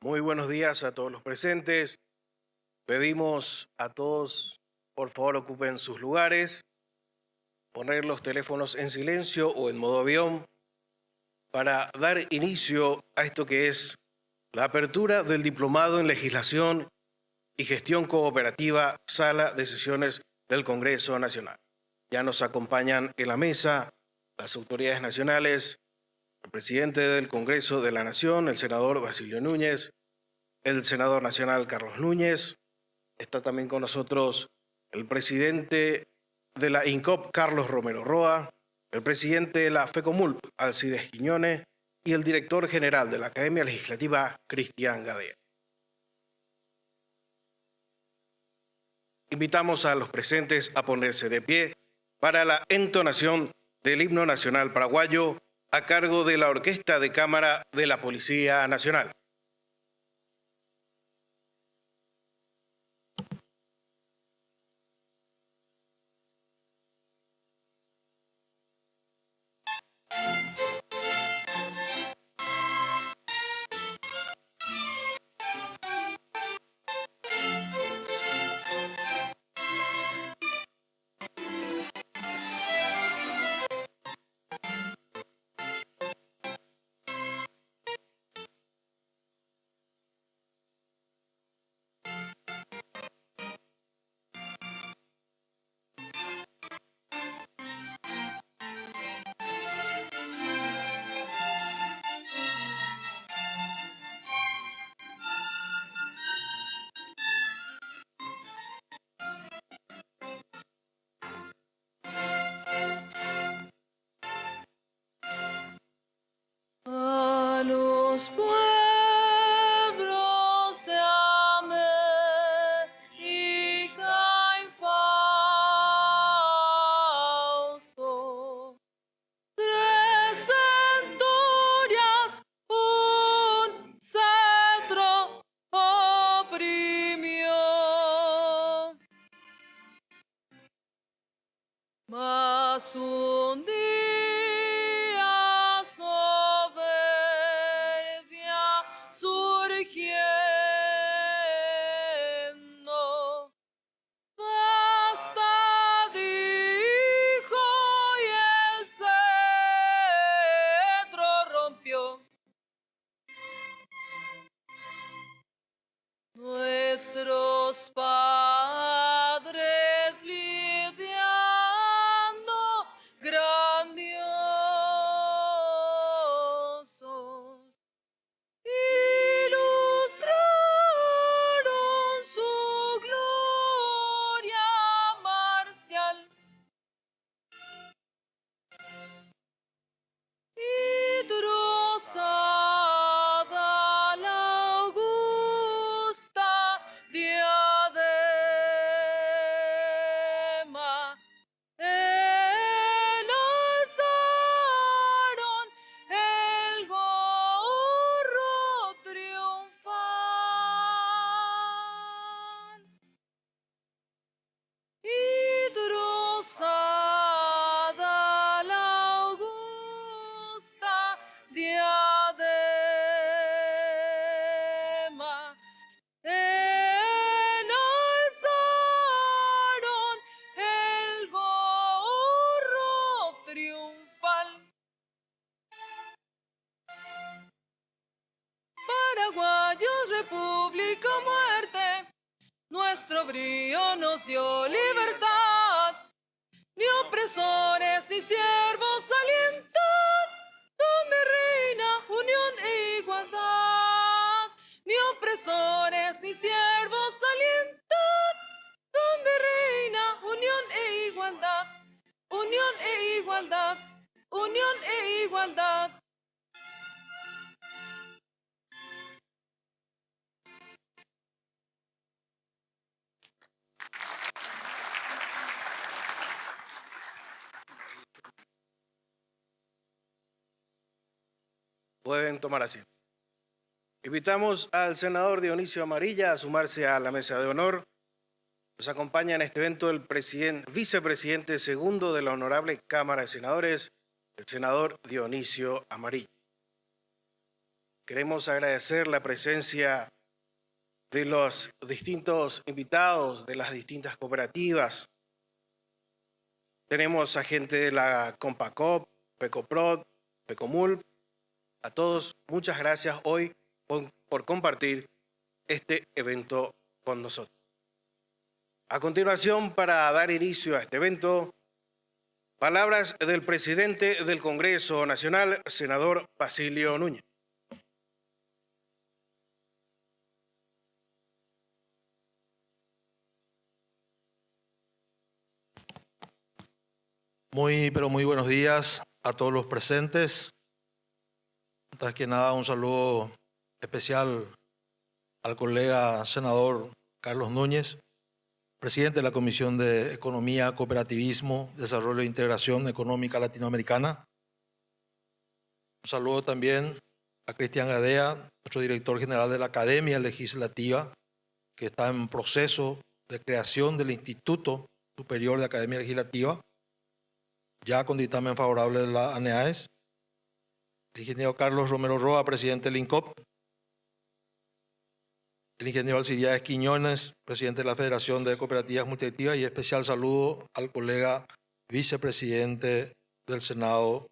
Muy buenos días a todos los presentes. Pedimos a todos, por favor, ocupen sus lugares, poner los teléfonos en silencio o en modo avión para dar inicio a esto que es la apertura del Diplomado en Legislación y Gestión Cooperativa, Sala de Sesiones del Congreso Nacional. Ya nos acompañan en la mesa las autoridades nacionales, el presidente del Congreso de la Nación, el senador Basilio Núñez, el senador nacional Carlos Núñez. Está también con nosotros el presidente de la INCOP, Carlos Romero Roa, el presidente de la FECOMULP, Alcides Quiñones, y el director general de la Academia Legislativa, Cristian Gadea. Invitamos a los presentes a ponerse de pie para la entonación del himno nacional paraguayo a cargo de la Orquesta de Cámara de la Policía Nacional. A los pueblos de América infausto, 3 centurias, un cetro oprimió, mas un día soberbia surgiendo, basta dijo y el cetro rompió. Nuestros padres lidiando grandiosos ilustraron su gloria marcial y trozada la augusta diadema, alzaron el gorro triunfal y trozada la augusta diadema, alzaron el gorro triunfal. Paraguayos, república o muerte, nuestro brío nos dio libertad, ni opresores ni siervos alientan, donde reina unión e igualdad, ni opresores ni siervos alientan, donde reina unión e igualdad, unión e igualdad, unión e igualdad. Pueden tomar asiento. Invitamos al senador Dionisio Amarilla a sumarse a la mesa de honor. Nos acompaña en este evento el vicepresidente segundo de la Honorable Cámara de Senadores, el senador Dionisio Amarilla. queremos agradecer la presencia de los distintos invitados de las distintas cooperativas. Tenemos a gente de la Compacop, Pecoprod, Pecomul. A todos, muchas gracias hoy por compartir este evento con nosotros. A continuación, para dar inicio a este evento, palabras del presidente del Congreso Nacional, senador Basilio Núñez. Muy buenos días a todos los presentes. Antes que nada, un saludo especial al colega senador Carlos Núñez, presidente de la Comisión de Economía, Cooperativismo, Desarrollo e Integración Económica Latinoamericana. Un saludo también a Cristian Gadea, nuestro director general de la Academia Legislativa, que está en proceso de creación del Instituto Superior de Academia Legislativa, ya con dictamen favorable de la ANEAES. El ingeniero Carlos Romero Roa, presidente del INCOP. El ingeniero Alcibiades Quiñones, presidente de la Federación de Cooperativas Multiactivas, y especial saludo al colega vicepresidente del Senado,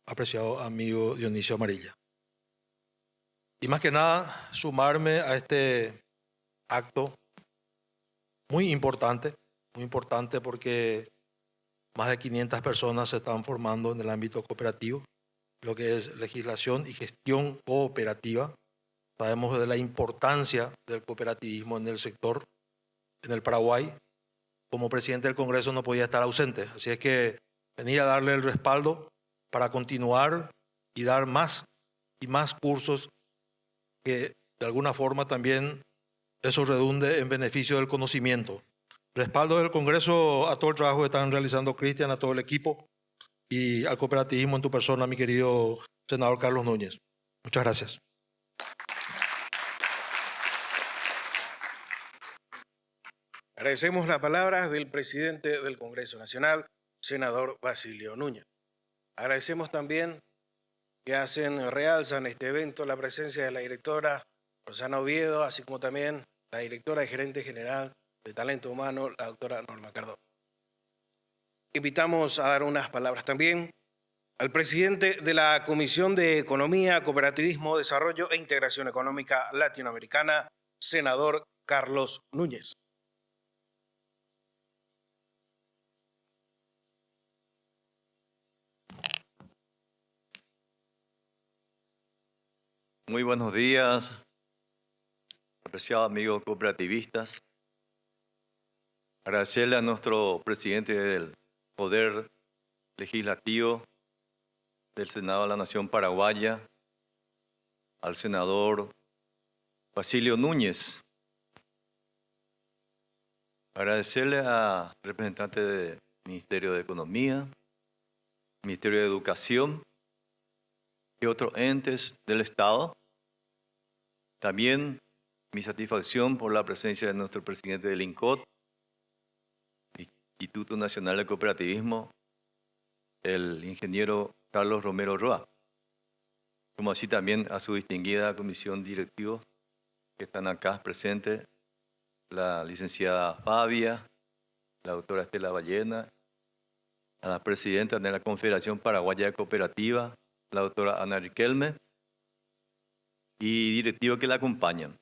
apreciado amigo Dionisio Amarilla. Y más que nada, sumarme a este acto muy importante porque más de 500 personas se están formando en el ámbito cooperativo, lo que es legislación y gestión cooperativa. Sabemos de la importancia del cooperativismo en el sector, en el Paraguay. Como presidente del Congreso no podía estar ausente, así es que venía a darle el respaldo para continuar y dar más y más cursos que de alguna forma también eso redunde en beneficio del conocimiento. Respaldo del Congreso a todo el trabajo que están realizando Cristian, a todo el equipo y al cooperativismo en tu persona, mi querido senador Carlos Núñez. Muchas gracias. Agradecemos las palabras del presidente del Congreso Nacional, senador Basilio Núñez. Agradecemos también que realzan este evento la presencia de la directora Rosana Oviedo, así como también la directora y gerente general de Talento Humano, la doctora Norma Cardona. Invitamos a dar unas palabras también al presidente de la Comisión de Economía, Cooperativismo, Desarrollo e Integración Económica Latinoamericana, senador Carlos Núñez. Muy buenos días, apreciados amigos cooperativistas. Agradecerle a nuestro presidente del Poder Legislativo del Senado de la Nación Paraguaya, al senador Basilio Núñez. Agradecerle a representantes del Ministerio de Economía, Ministerio de Educación y otros entes del Estado. También mi satisfacción por la presencia de nuestro presidente del INCOT, Instituto Nacional de Cooperativismo, el ingeniero Carlos Romero Roa, como así también a su distinguida comisión directiva que están acá presentes, la licenciada Fabia, la doctora Estela Ballena, a la presidenta de la Confederación Paraguaya de Cooperativas, la doctora Ana Riquelme, y directivos que la acompañan.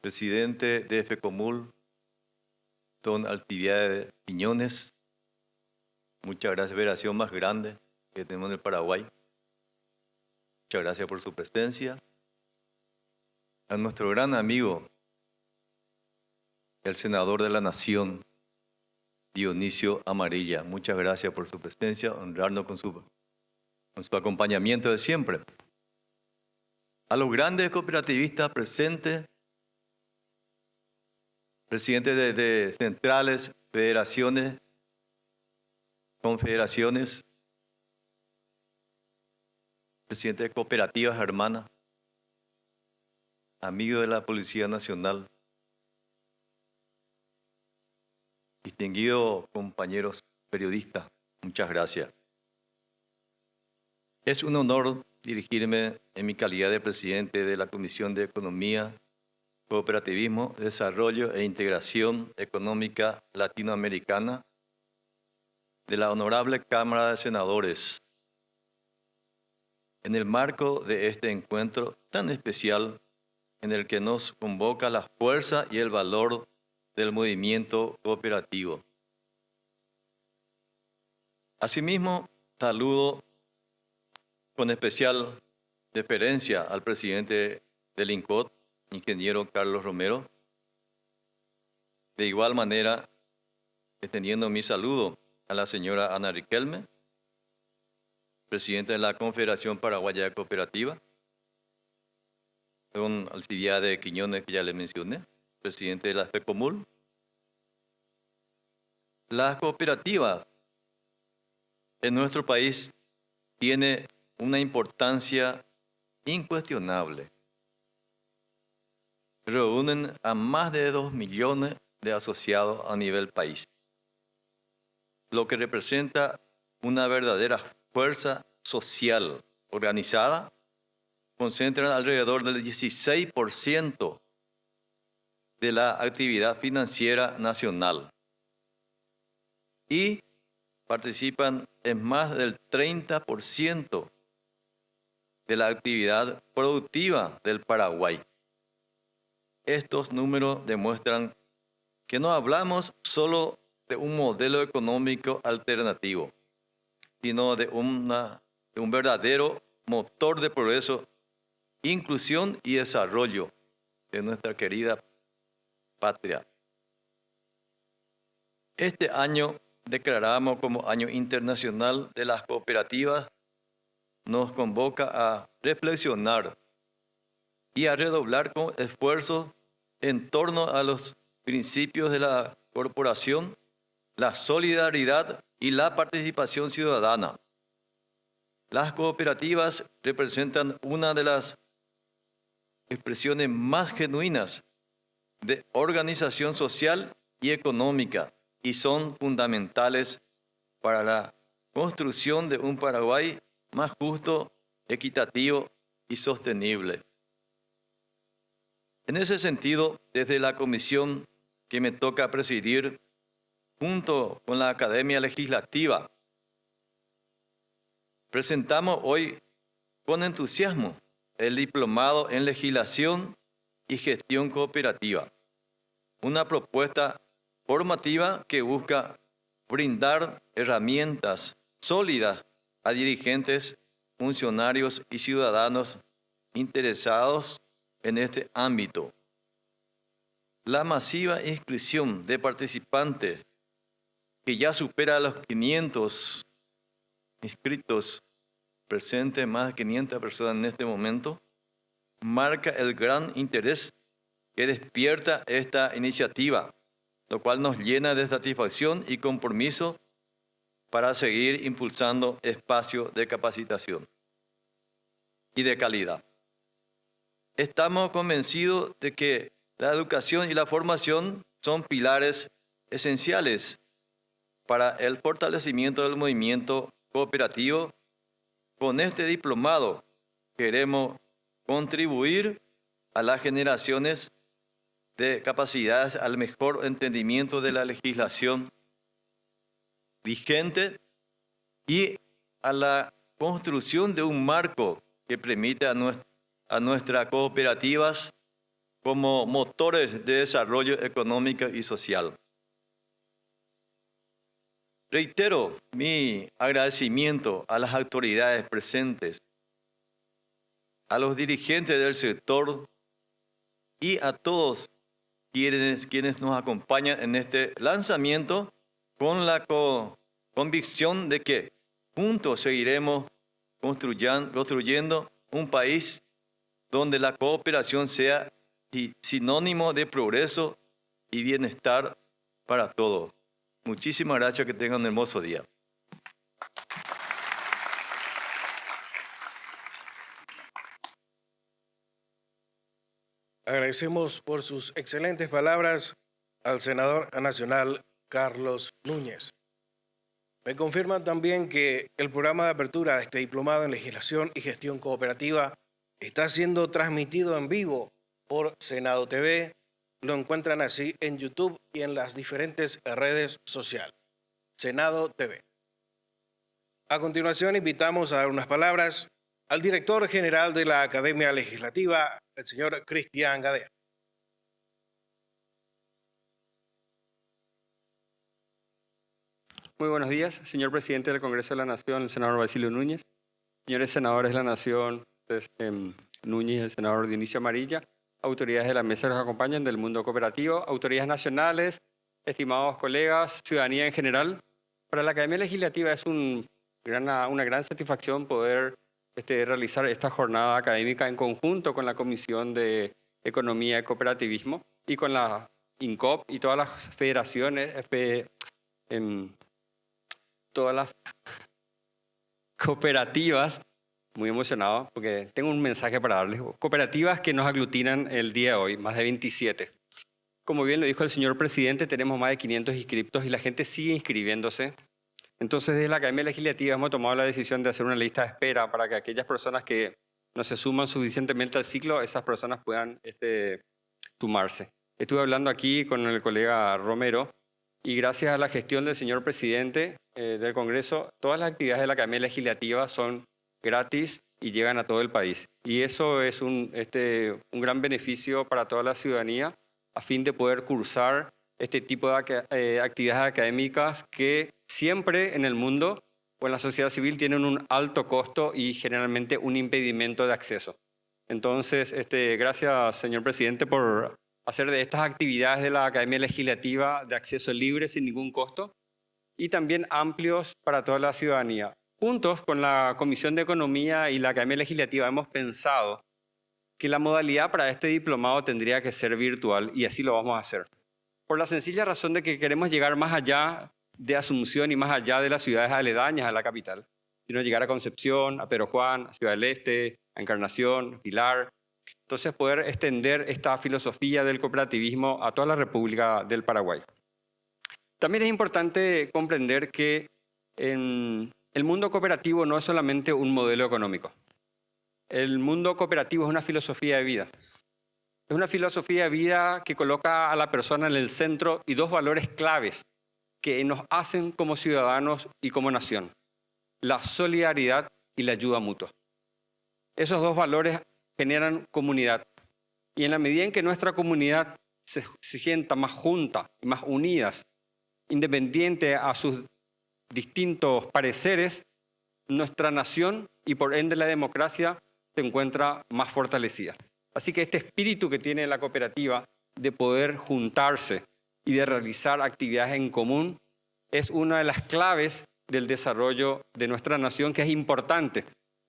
Presidente de FECOMUL, don Alcibiades Quiñones, muchas gracias, federación más grande que tenemos en el Paraguay. Muchas gracias por su presencia. A nuestro gran amigo, el senador de la Nación, Dionisio Amarilla, muchas gracias por su presencia, honrarnos con su acompañamiento de siempre. A los grandes cooperativistas presentes, presidentes de centrales, federaciones, confederaciones, presidentes de cooperativas hermanas, amigos de la Policía Nacional, distinguidos compañeros periodistas, muchas gracias. Es un honor dirigirme en mi calidad de presidente de la Comisión de Economía, Cooperativismo, Desarrollo e Integración Económica Latinoamericana de la Honorable Cámara de Senadores. En el marco de este encuentro tan especial en el que nos convoca la fuerza y el valor del movimiento cooperativo. Asimismo, saludo con especial deferencia al presidente del INCOT, ingeniero Carlos Romero. De igual manera, extendiendo mi saludo a la señora Ana Riquelme, presidenta de la Confederación Paraguaya de Cooperativa, don Alcibiade Quiñones, que ya le mencioné, presidente de la FECOMUL. Las cooperativas en nuestro país tienen una importancia incuestionable. Reúnen a más de 2 millones de asociados a nivel país, lo que representa una verdadera fuerza social organizada. Concentran alrededor del 16% de la actividad financiera nacional y participan en más del 30% de la actividad productiva del Paraguay. Estos números demuestran que no hablamos solo de un modelo económico alternativo, sino de un verdadero motor de progreso, inclusión y desarrollo de nuestra querida patria. Este año declaramos como Año Internacional de las Cooperativas. Nos convoca a reflexionar y a redoblar con esfuerzos en torno a los principios de la corporación, la solidaridad y la participación ciudadana. Las cooperativas representan una de las expresiones más genuinas de organización social y económica y son fundamentales para la construcción de un Paraguay más justo, equitativo y sostenible. En ese sentido, desde la comisión que me toca presidir, junto con la Academia Legislativa, presentamos hoy con entusiasmo el Diplomado en Legislación y Gestión Cooperativa, una propuesta formativa que busca brindar herramientas sólidas a dirigentes, funcionarios y ciudadanos interesados en este ámbito. La masiva inscripción de participantes, que ya supera los 500 inscritos, presentes más de 500 personas en este momento, marca el gran interés que despierta esta iniciativa, lo cual nos llena de satisfacción y compromiso para seguir impulsando espacios de capacitación y de calidad. Estamos convencidos de que la educación y la formación son pilares esenciales para el fortalecimiento del movimiento cooperativo. Con este diplomado queremos contribuir a las generaciones de capacidades al mejor entendimiento de la legislación vigente y a la construcción de un marco que permita a nuestras cooperativas como motores de desarrollo económico y social. Reitero mi agradecimiento a las autoridades presentes, a los dirigentes del sector y a todos quienes nos acompañan en este lanzamiento con la convicción de que juntos seguiremos construyendo un país donde la cooperación sea sinónimo de progreso y bienestar para todos. Muchísimas gracias, que tengan un hermoso día. Agradecemos por sus excelentes palabras al senador nacional Carlos Núñez. Me confirman también que el programa de apertura de este diplomado en legislación y gestión cooperativa está siendo transmitido en vivo por Senado TV. Lo encuentran así en YouTube y en las diferentes redes sociales. Senado TV. A continuación, invitamos a dar unas palabras al director general de la Academia Legislativa, el señor Cristian Gadea. Muy buenos días, señor presidente del Congreso de la Nación, el senador Basilio Núñez, señores senadores de la Nación, Núñez, el senador Dionisio Amarilla, autoridades de la mesa que nos acompañan del mundo cooperativo, autoridades nacionales, estimados colegas, ciudadanía en general. Para la Academia Legislativa es una gran satisfacción poder realizar esta jornada académica en conjunto con la Comisión de Economía y Cooperativismo y con la INCOP y todas las federaciones, todas las cooperativas, muy emocionado porque tengo un mensaje para darles, cooperativas que nos aglutinan el día de hoy, más de 27. Como bien lo dijo el señor presidente, tenemos más de 500 inscriptos y la gente sigue inscribiéndose. Entonces, desde la Academia Legislativa hemos tomado la decisión de hacer una lista de espera para que aquellas personas que no se suman suficientemente al ciclo, esas personas puedan sumarse. Estuve hablando aquí con el colega Romero y gracias a la gestión del señor presidente del Congreso, todas las actividades de la Academia Legislativa son gratis y llegan a todo el país. Y eso es un gran beneficio para toda la ciudadanía a fin de poder cursar este tipo de actividades académicas que siempre en el mundo o en la sociedad civil tienen un alto costo y generalmente un impedimento de acceso. Entonces, gracias, señor presidente, por hacer de estas actividades de la Academia Legislativa de acceso libre sin ningún costo y también amplios para toda la ciudadanía. Juntos con la Comisión de Economía y la Academia Legislativa hemos pensado que la modalidad para este diplomado tendría que ser virtual y así lo vamos a hacer. Por la sencilla razón de que queremos llegar más allá de Asunción y más allá de las ciudades aledañas a la capital, sino llegar a Concepción, a Pedro Juan, a Ciudad del Este, a Encarnación, Pilar. Entonces poder extender esta filosofía del cooperativismo a toda la República del Paraguay. También es importante comprender que el mundo cooperativo no es solamente un modelo económico. El mundo cooperativo es una filosofía de vida. Es una filosofía de vida que coloca a la persona en el centro y dos valores claves que nos hacen como ciudadanos y como nación: la solidaridad y la ayuda mutua. Esos dos valores generan comunidad. Y en la medida en que nuestra comunidad se sienta más junta y más unidas, independiente a sus distintos pareceres, nuestra nación y por ende la democracia se encuentra más fortalecida. Así que este espíritu que tiene la cooperativa de poder juntarse y de realizar actividades en común es una de las claves del desarrollo de nuestra nación, que es importante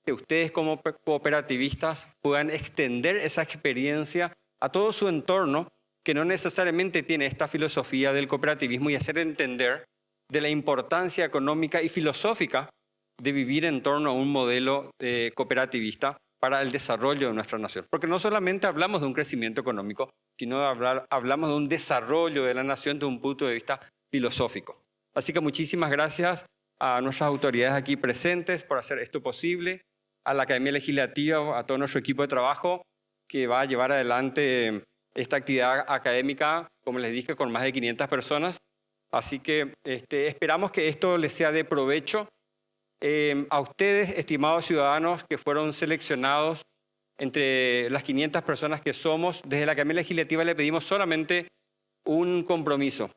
que ustedes como cooperativistas puedan extender esa experiencia a todo su entorno que no necesariamente tiene esta filosofía del cooperativismo y hacer entender de la importancia económica y filosófica de vivir en torno a un modelo cooperativista para el desarrollo de nuestra nación. Porque no solamente hablamos de un crecimiento económico, sino hablamos de un desarrollo de la nación desde un punto de vista filosófico. Así que muchísimas gracias a nuestras autoridades aquí presentes por hacer esto posible, a la Academia Legislativa, a todo nuestro equipo de trabajo que va a llevar adelante esta actividad académica, como les dije, con más de 500 personas. Así que esperamos que esto les sea de provecho. A ustedes, estimados ciudadanos que fueron seleccionados entre las 500 personas que somos, desde la Academia Legislativa le pedimos solamente un compromiso.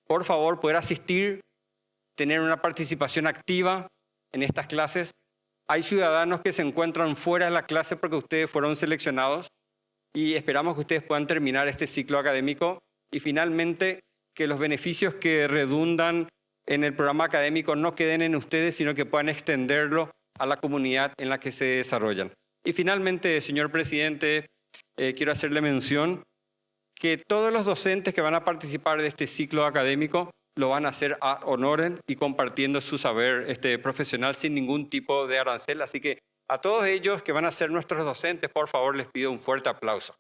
Por favor, poder asistir, tener una participación activa en estas clases. Hay ciudadanos que se encuentran fuera de la clase porque ustedes fueron seleccionados y esperamos que ustedes puedan terminar este ciclo académico y finalmente que los beneficios que redundan en el programa académico no queden en ustedes, sino que puedan extenderlo a la comunidad en la que se desarrollan. Y finalmente, señor presidente, quiero hacerle mención que todos los docentes que van a participar de este ciclo académico lo van a hacer a honoren y compartiendo su saber profesional sin ningún tipo de arancel. Así que a todos ellos que van a ser nuestros docentes, por favor, les pido un fuerte aplauso.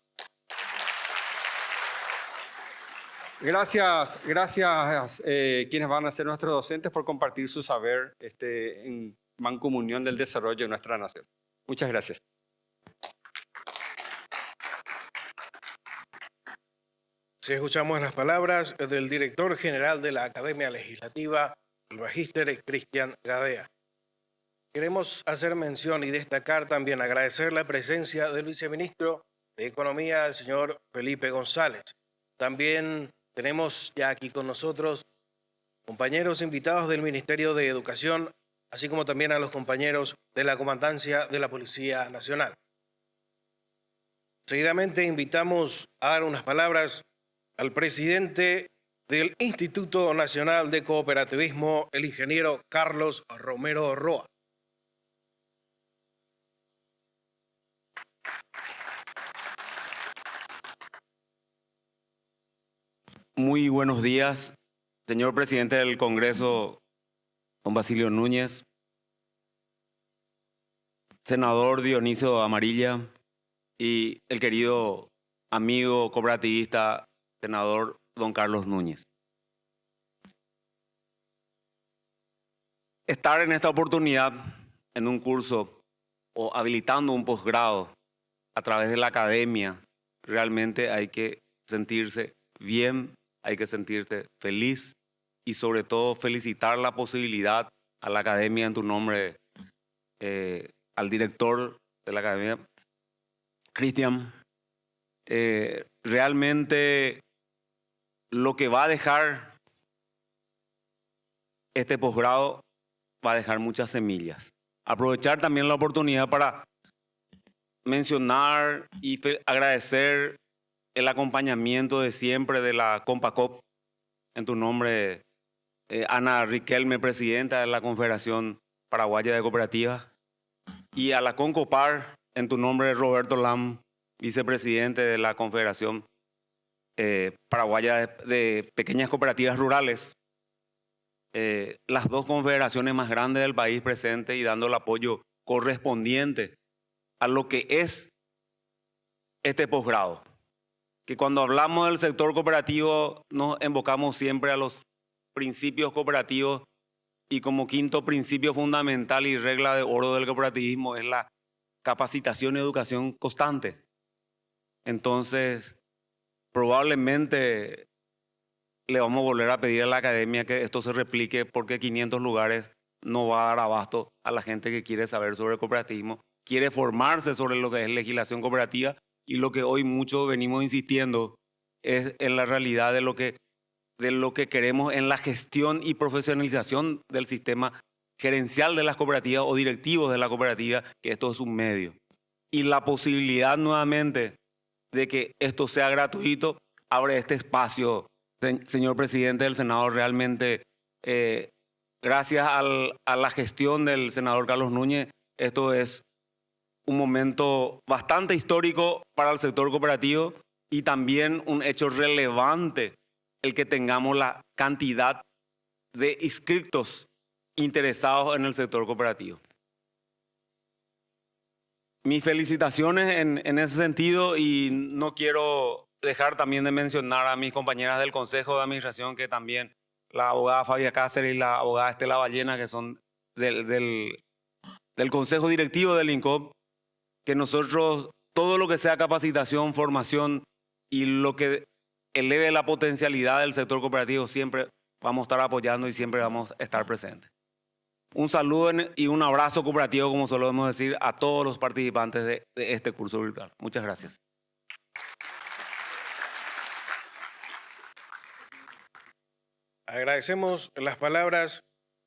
Gracias, quienes van a ser nuestros docentes por compartir su saber en mancomunión del desarrollo de nuestra nación. Muchas gracias. Si escuchamos las palabras del director general de la Academia Legislativa, el magíster Cristian Gadea. Queremos hacer mención y destacar también, agradecer la presencia del viceministro de Economía, el señor Felipe González. También tenemos ya aquí con nosotros compañeros invitados del Ministerio de Educación, así como también a los compañeros de la Comandancia de la Policía Nacional. Seguidamente invitamos a dar unas palabras al presidente del Instituto Nacional de Cooperativismo, el ingeniero Carlos Romero Roa. Muy buenos días, señor presidente del Congreso, don Basilio Núñez, senador Dionisio Amarilla y el querido amigo cooperativista, senador don Carlos Núñez. Estar en esta oportunidad en un curso o habilitando un posgrado a través de la academia, realmente hay que sentirse bien, hay que sentirse feliz y sobre todo felicitar la posibilidad a la academia en tu nombre, al director de la academia, Cristian. Realmente lo que va a dejar este posgrado va a dejar muchas semillas. Aprovechar también la oportunidad para mencionar y agradecer el acompañamiento de siempre de la COMPACOP, en tu nombre, Ana Riquelme, presidenta de la Confederación Paraguaya de Cooperativas, y a la CONCOPAR, en tu nombre, Roberto Lam, vicepresidente de la Confederación Paraguaya de Pequeñas Cooperativas Rurales, las dos confederaciones más grandes del país presentes y dando el apoyo correspondiente a lo que es este posgrado. Que cuando hablamos del sector cooperativo nos invocamos siempre a los principios cooperativos y como quinto principio fundamental y regla de oro del cooperativismo es la capacitación y educación constante. Entonces, probablemente le vamos a volver a pedir a la academia que esto se replique porque 500 lugares no va a dar abasto a la gente que quiere saber sobre el cooperativismo, quiere formarse sobre lo que es legislación cooperativa. Y lo que hoy mucho venimos insistiendo es en la realidad de lo que queremos en la gestión y profesionalización del sistema gerencial de las cooperativas o directivos de la cooperativa, que esto es un medio. Y la posibilidad nuevamente de que esto sea gratuito abre este espacio, señor presidente del Senado, realmente gracias a la gestión del senador Carlos Núñez, esto es un momento bastante histórico para el sector cooperativo y también un hecho relevante el que tengamos la cantidad de inscriptos interesados en el sector cooperativo. Mis felicitaciones en ese sentido y no quiero dejar también de mencionar a mis compañeras del Consejo de Administración, que también la abogada Fabia Cáceres y la abogada Estela Ballena, que son del Consejo Directivo del INCOP, que nosotros, todo lo que sea capacitación, formación y lo que eleve la potencialidad del sector cooperativo, siempre vamos a estar apoyando y siempre vamos a estar presentes. Un saludo y un abrazo cooperativo, como solemos decir, a todos los participantes de este curso virtual. Muchas gracias. Agradecemos las palabras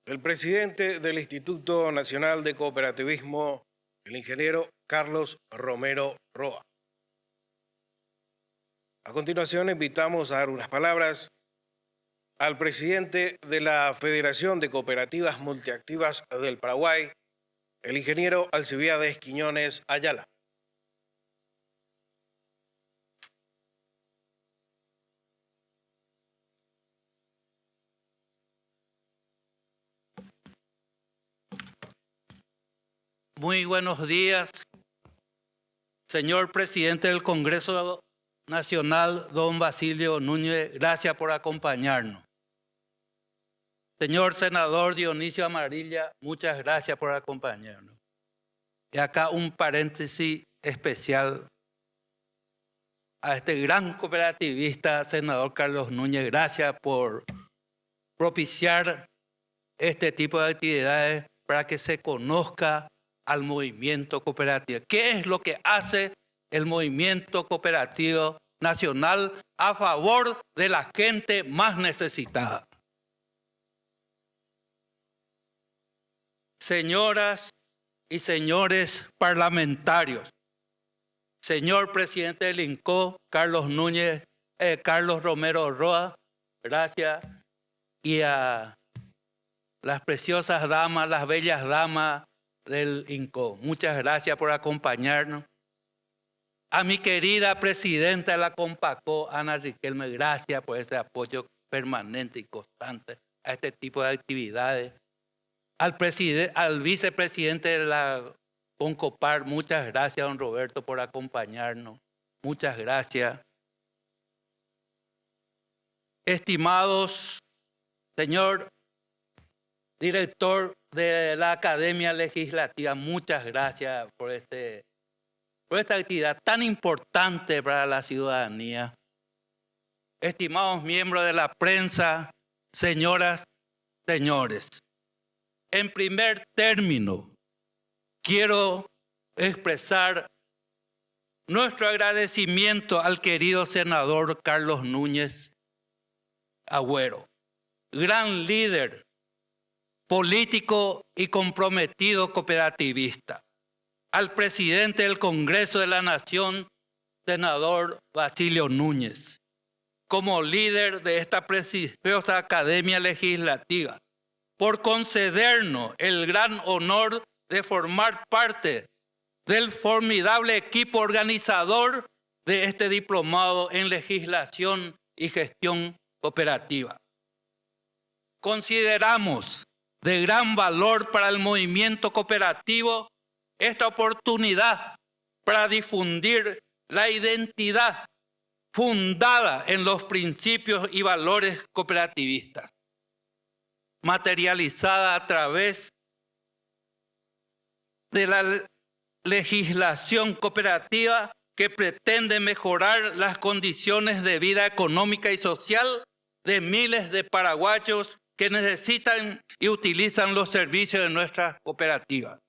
del presidente del Instituto Nacional de Cooperativismo, el ingeniero Carlos Romero Roa. A continuación, invitamos a dar unas palabras al presidente de la Federación de Cooperativas Multiactivas del Paraguay, el ingeniero Alcibiades Quiñones Ayala. Muy buenos días, señor presidente del Congreso nacional, don Basilio Núñez, gracias por acompañarnos. Señor senador Dionisio Amarilla, muchas gracias por acompañarnos. Y acá un paréntesis especial a este gran cooperativista, senador Carlos Núñez, gracias por propiciar este tipo de actividades para que se conozca al movimiento cooperativo. ¿Qué es lo que hace el movimiento cooperativo nacional a favor de la gente más necesitada? Señoras y señores parlamentarios, señor presidente del INCO, Carlos Romero Roa, gracias, y a las preciosas damas, las bellas damas del INCO, muchas gracias por acompañarnos. A mi querida presidenta de la Compacó, Ana Riquelme, gracias por ese apoyo permanente y constante a este tipo de actividades. Al vicepresidente de la Concopar, muchas gracias, don Roberto, por acompañarnos. Muchas gracias. Estimados señor director de la Academia Legislativa, muchas gracias por esta actividad tan importante para la ciudadanía. Estimados miembros de la prensa, señoras, señores, en primer término, quiero expresar nuestro agradecimiento al querido senador Carlos Núñez Agüero, gran líder político y comprometido cooperativista, al presidente del Congreso de la Nación, senador Basilio Núñez, como líder de esta prestigiosa Academia Legislativa, por concedernos el gran honor de formar parte del formidable equipo organizador de este diplomado en legislación y gestión cooperativa. Consideramos de gran valor para el movimiento cooperativo esta oportunidad para difundir la identidad fundada en los principios y valores cooperativistas, materializada a través de la legislación cooperativa que pretende mejorar las condiciones de vida económica y social de miles de paraguayos que necesitan y utilizan los servicios de nuestra cooperativa.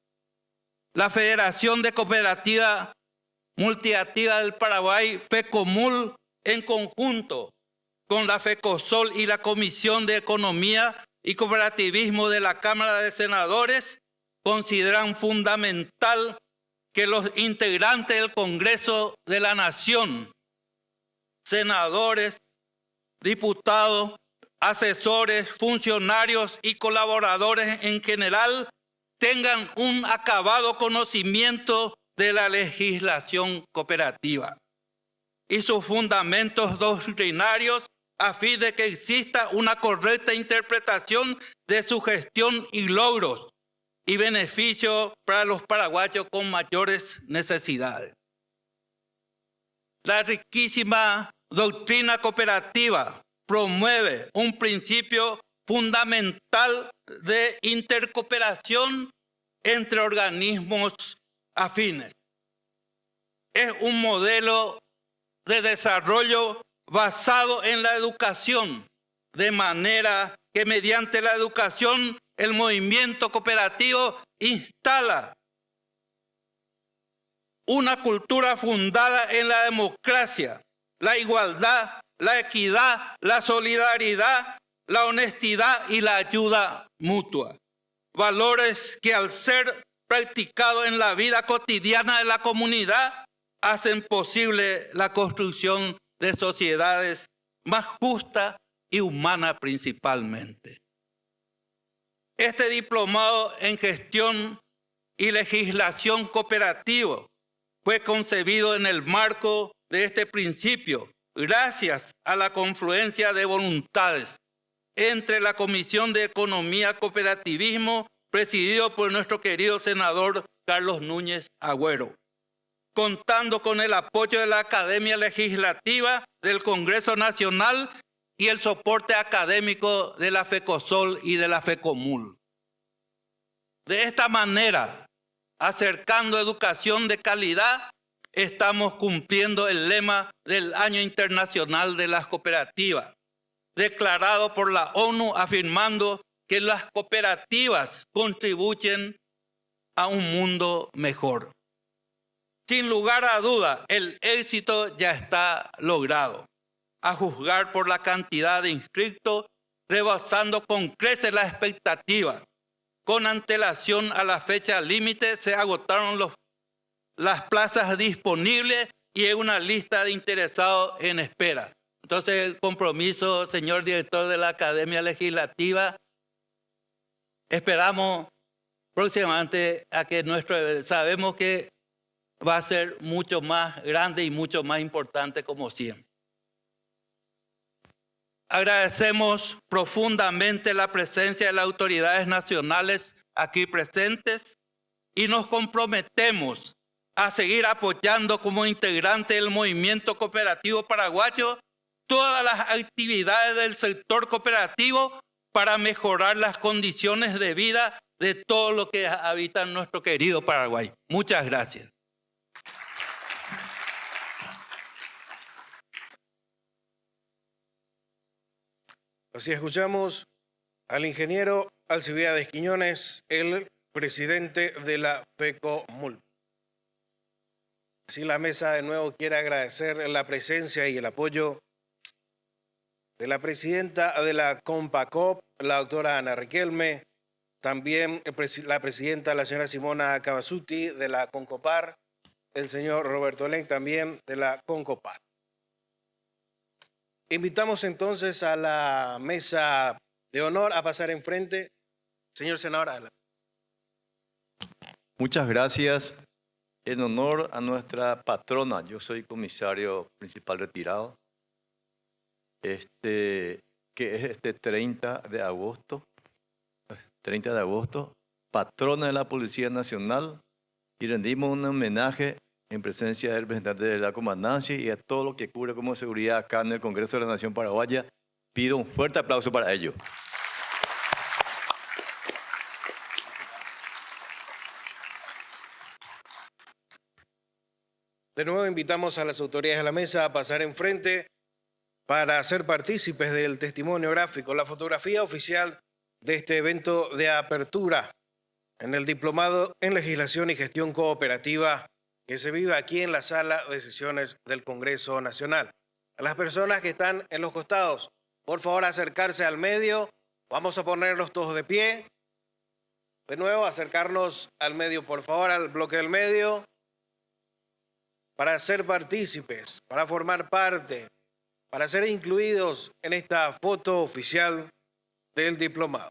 La Federación de Cooperativas Multiactivas del Paraguay, FECOMUL, en conjunto con la FECOSOL y la Comisión de Economía y Cooperativismo de la Cámara de Senadores, consideran fundamental que los integrantes del Congreso de la Nación, senadores, diputados, asesores, funcionarios y colaboradores en general tengan un acabado conocimiento de la legislación cooperativa y sus fundamentos doctrinarios a fin de que exista una correcta interpretación de su gestión y logros y beneficio para los paraguayos con mayores necesidades. La riquísima doctrina cooperativa promueve un principio fundamental de intercooperación entre organismos afines. Es un modelo de desarrollo basado en la educación, de manera que mediante la educación el movimiento cooperativo instala una cultura fundada en la democracia, la igualdad, la equidad, la solidaridad, la honestidad y la ayuda mutua. Valores que al ser practicados en la vida cotidiana de la comunidad hacen posible la construcción de sociedades más justas y humanas principalmente. Este diplomado en gestión y legislación cooperativa fue concebido en el marco de este principio, gracias a la confluencia de voluntades entre la Comisión de Economía Cooperativismo, presidido por nuestro querido senador Carlos Núñez Agüero, contando con el apoyo de la Academia Legislativa del Congreso Nacional y el soporte académico de la FECOSOL y de la FECOMUL. De esta manera, acercando educación de calidad, estamos cumpliendo el lema del Año Internacional de las Cooperativas, declarado por la ONU afirmando que las cooperativas contribuyen a un mundo mejor. Sin lugar a duda, el éxito ya está logrado, a juzgar por la cantidad de inscritos, rebasando con creces la expectativa. Con antelación a la fecha límite se agotaron las plazas disponibles y hay una lista de interesados en espera. Entonces, el compromiso, señor director de la Academia Legislativa, esperamos próximamente a que sabemos que va a ser mucho más grande y mucho más importante como siempre. Agradecemos profundamente la presencia de las autoridades nacionales aquí presentes y nos comprometemos a seguir apoyando como integrante del movimiento cooperativo paraguayo todas las actividades del sector cooperativo para mejorar las condiciones de vida de todos los que habitan nuestro querido Paraguay. Muchas gracias. Así escuchamos al ingeniero Alcibiades Quiñones, el presidente de la FECOMUL. Así la mesa de nuevo quiere agradecer la presencia y el apoyo de la presidenta de la CONPACOP, la doctora Ana Riquelme, también la presidenta, la señora Simona Cavasuti, de la CONCOPAR, el señor Roberto Len, también de la CONCOPAR. Invitamos entonces a la mesa de honor a pasar enfrente. Señor senador, adelante. Muchas gracias. En honor a nuestra patrona, yo soy comisario principal retirado, que es este 30 de agosto, patrona de la Policía Nacional, y rendimos un homenaje en presencia del representante de la comandancia y a todo lo que cubre como seguridad acá en el Congreso de la Nación Paraguaya. Pido un fuerte aplauso para ello. De nuevo invitamos a las autoridades de la mesa a pasar enfrente para ser partícipes del testimonio gráfico, la fotografía oficial de este evento de apertura en el Diplomado en Legislación y Gestión Cooperativa que se vive aquí en la sala de sesiones del Congreso Nacional. A las personas que están en los costados, por favor acercarse al medio. Vamos a ponernos todos de pie. De nuevo, acercarnos al medio, por favor, al bloque del medio, para ser partícipes, para formar parte, para ser incluidos en esta foto oficial del diplomado.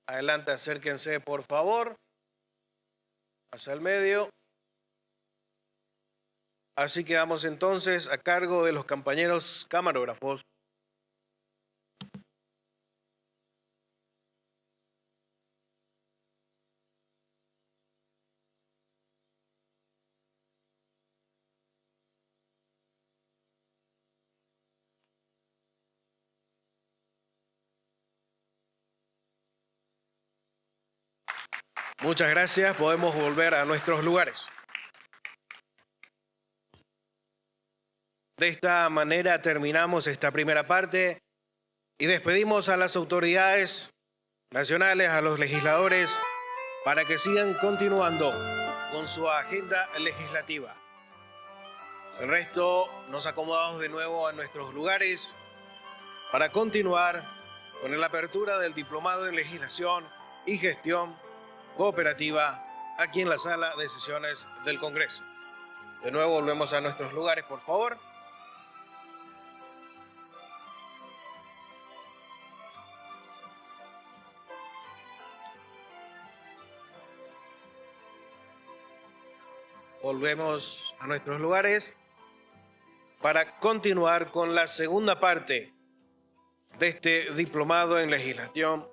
Adelante, acérquense, por favor, hacia el medio. Así quedamos entonces a cargo de los compañeros camarógrafos. Muchas gracias. Podemos volver a nuestros lugares. De esta manera terminamos esta primera parte y despedimos a las autoridades nacionales, a los legisladores, para que sigan continuando con su agenda legislativa. El resto nos acomodamos de nuevo a nuestros lugares para continuar con la apertura del Diplomado en Legislación y Gestión Cooperativa aquí en la sala de sesiones del Congreso. De nuevo volvemos a nuestros lugares, por favor. Volvemos a nuestros lugares para continuar con la segunda parte de este diplomado en legislación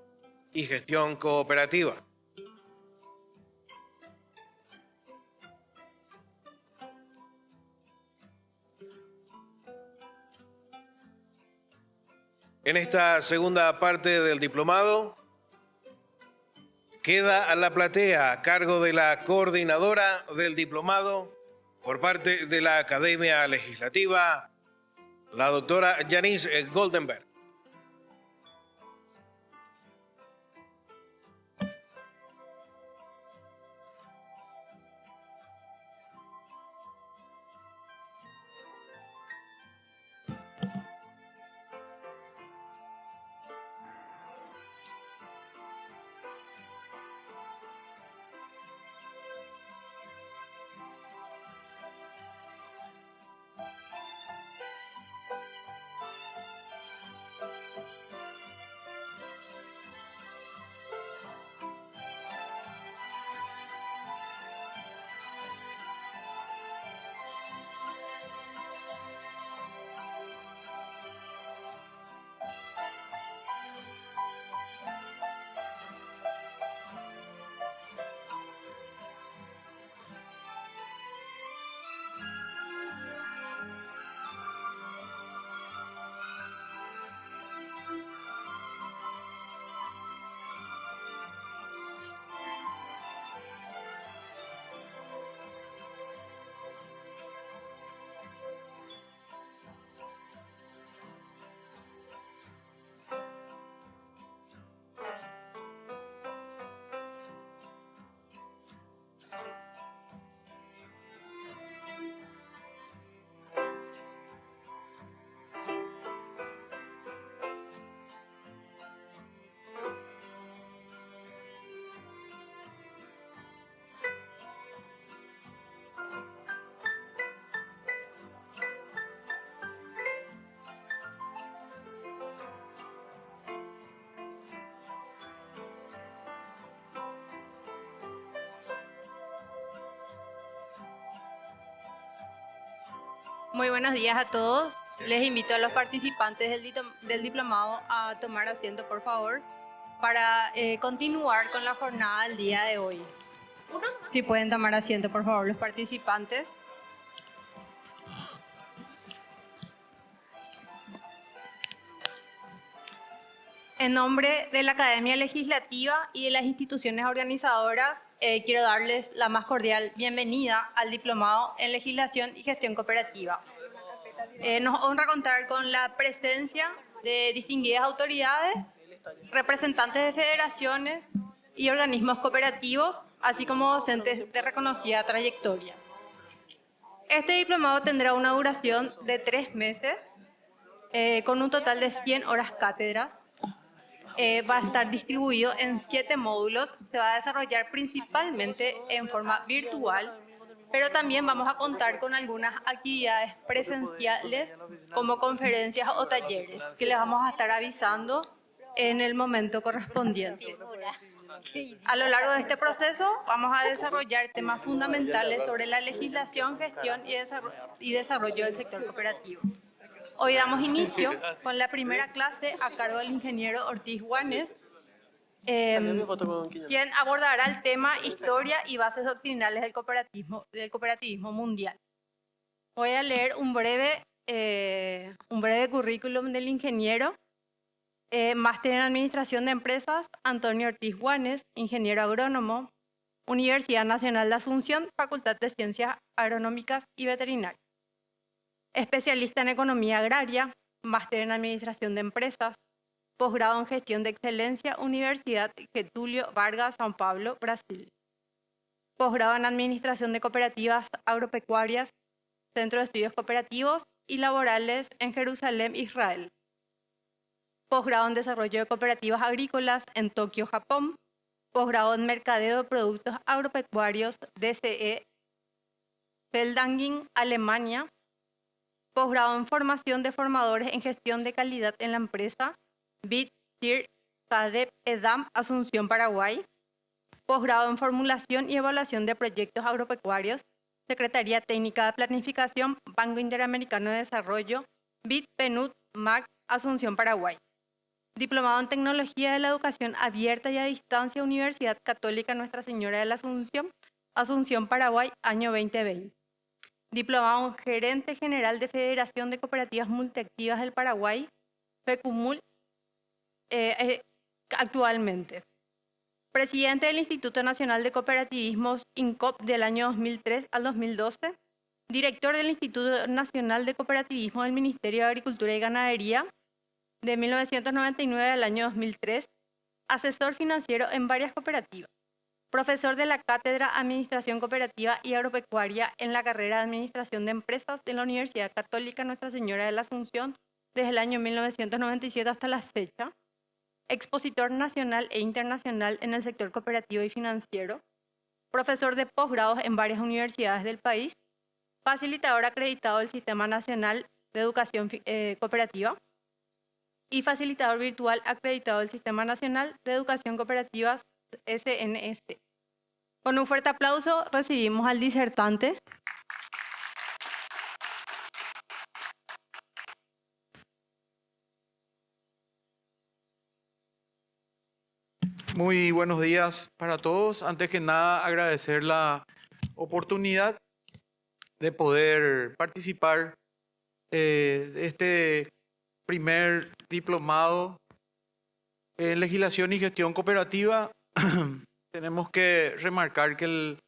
y Gestión Cooperativa. En esta segunda parte del diplomado queda a la platea a cargo de la coordinadora del diplomado por parte de la Academia Legislativa, la doctora Janice Goldenberg. Muy buenos días a todos. Les invito a los participantes del diplomado a tomar asiento, por favor, para continuar con la jornada del día de hoy. Si pueden tomar asiento, por favor, los participantes. En nombre de la Academia Legislativa y de las instituciones organizadoras, quiero darles la más cordial bienvenida al Diplomado en Legislación y Gestión Cooperativa. Nos honra contar con la presencia de distinguidas autoridades, representantes de federaciones y organismos cooperativos, así como docentes de reconocida trayectoria. Este diplomado tendrá una duración de 3 meses, con un total de 100 horas cátedras. Va a estar distribuido en 7 módulos, se va a desarrollar principalmente en forma virtual, pero también vamos a contar con algunas actividades presenciales como conferencias o talleres que les vamos a estar avisando en el momento correspondiente. A lo largo de este proceso vamos a desarrollar temas fundamentales sobre la legislación, gestión y desarrollo del sector cooperativo. Hoy damos inicio con la primera clase a cargo del ingeniero Ortiz Guanes, quien abordará el tema Historia y bases doctrinales del cooperativismo mundial. Voy a leer un breve currículum del ingeniero. Máster en Administración de Empresas, Antonio Ortiz Guanes, ingeniero agrónomo, Universidad Nacional de Asunción, Facultad de Ciencias Agronómicas y Veterinarias. Especialista en Economía Agraria, Máster en Administración de Empresas, posgrado en Gestión de Excelencia, Universidad Getúlio Vargas, São Paulo, Brasil. Posgrado en Administración de Cooperativas Agropecuarias, Centro de Estudios Cooperativos y Laborales en Jerusalén, Israel. Posgrado en Desarrollo de Cooperativas Agrícolas en Tokio, Japón. Posgrado en Mercadeo de Productos Agropecuarios, DCE, Feldanging, Alemania. Posgrado en Formación de Formadores en Gestión de Calidad en la Empresa, BIT, TIR, SADEP, EDAM, Asunción, Paraguay. Posgrado en Formulación y Evaluación de Proyectos Agropecuarios, Secretaría Técnica de Planificación, Banco Interamericano de Desarrollo, BIT, PNUD, MAC, Asunción, Paraguay. Diplomado en Tecnología de la Educación Abierta y a Distancia, Universidad Católica Nuestra Señora de la Asunción, Asunción, Paraguay, año 2020. Diplomado en Gerente General de Federación de Cooperativas Multiactivas del Paraguay, FECUMUL, actualmente. Presidente del Instituto Nacional de Cooperativismos, INCOP, del año 2003 al 2012. Director del Instituto Nacional de Cooperativismo del Ministerio de Agricultura y Ganadería, de 1999 al año 2003. Asesor financiero en varias cooperativas. Profesor de la Cátedra Administración Cooperativa y Agropecuaria en la carrera de Administración de Empresas de la Universidad Católica Nuestra Señora de la Asunción desde el año 1997 hasta la fecha. Expositor nacional e internacional en el sector cooperativo y financiero. Profesor de posgrados en varias universidades del país. Facilitador acreditado del Sistema Nacional de Educación Cooperativa. Y facilitador virtual acreditado del Sistema Nacional de Educación Cooperativa, SNS. Con un fuerte aplauso recibimos al disertante. Muy buenos días para todos. Antes que nada, agradecer la oportunidad de poder participar de este primer diplomado en legislación y gestión cooperativa. Tenemos que remarcar que el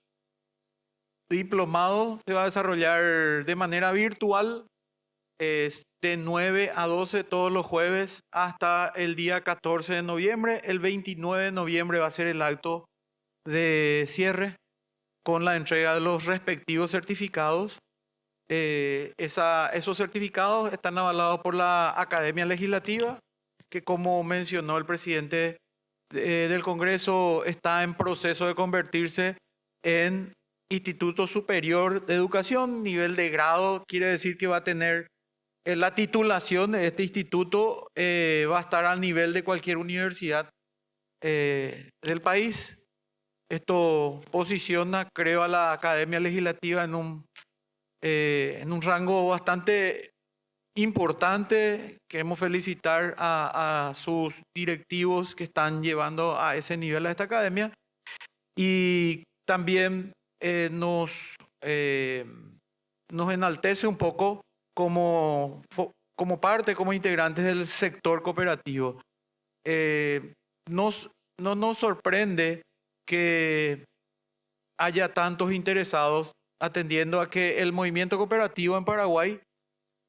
diplomado se va a desarrollar de manera virtual, de 9 a 12 todos los jueves hasta el día 14 de noviembre. El 29 de noviembre va a ser el acto de cierre con la entrega de los respectivos certificados. Esos certificados están avalados por la Academia Legislativa, que, como mencionó el presidente del Congreso, está en proceso de convertirse en Instituto Superior de Educación. Nivel de grado quiere decir que va a tener la titulación de este instituto, va a estar al nivel de cualquier universidad del país. Esto posiciona, creo, a la Academia Legislativa en un rango bastante importante. Queremos felicitar a sus directivos que están llevando a ese nivel a esta academia, y también nos enaltece un poco como integrantes del sector cooperativo. No nos sorprende que haya tantos interesados, atendiendo a que el movimiento cooperativo en Paraguay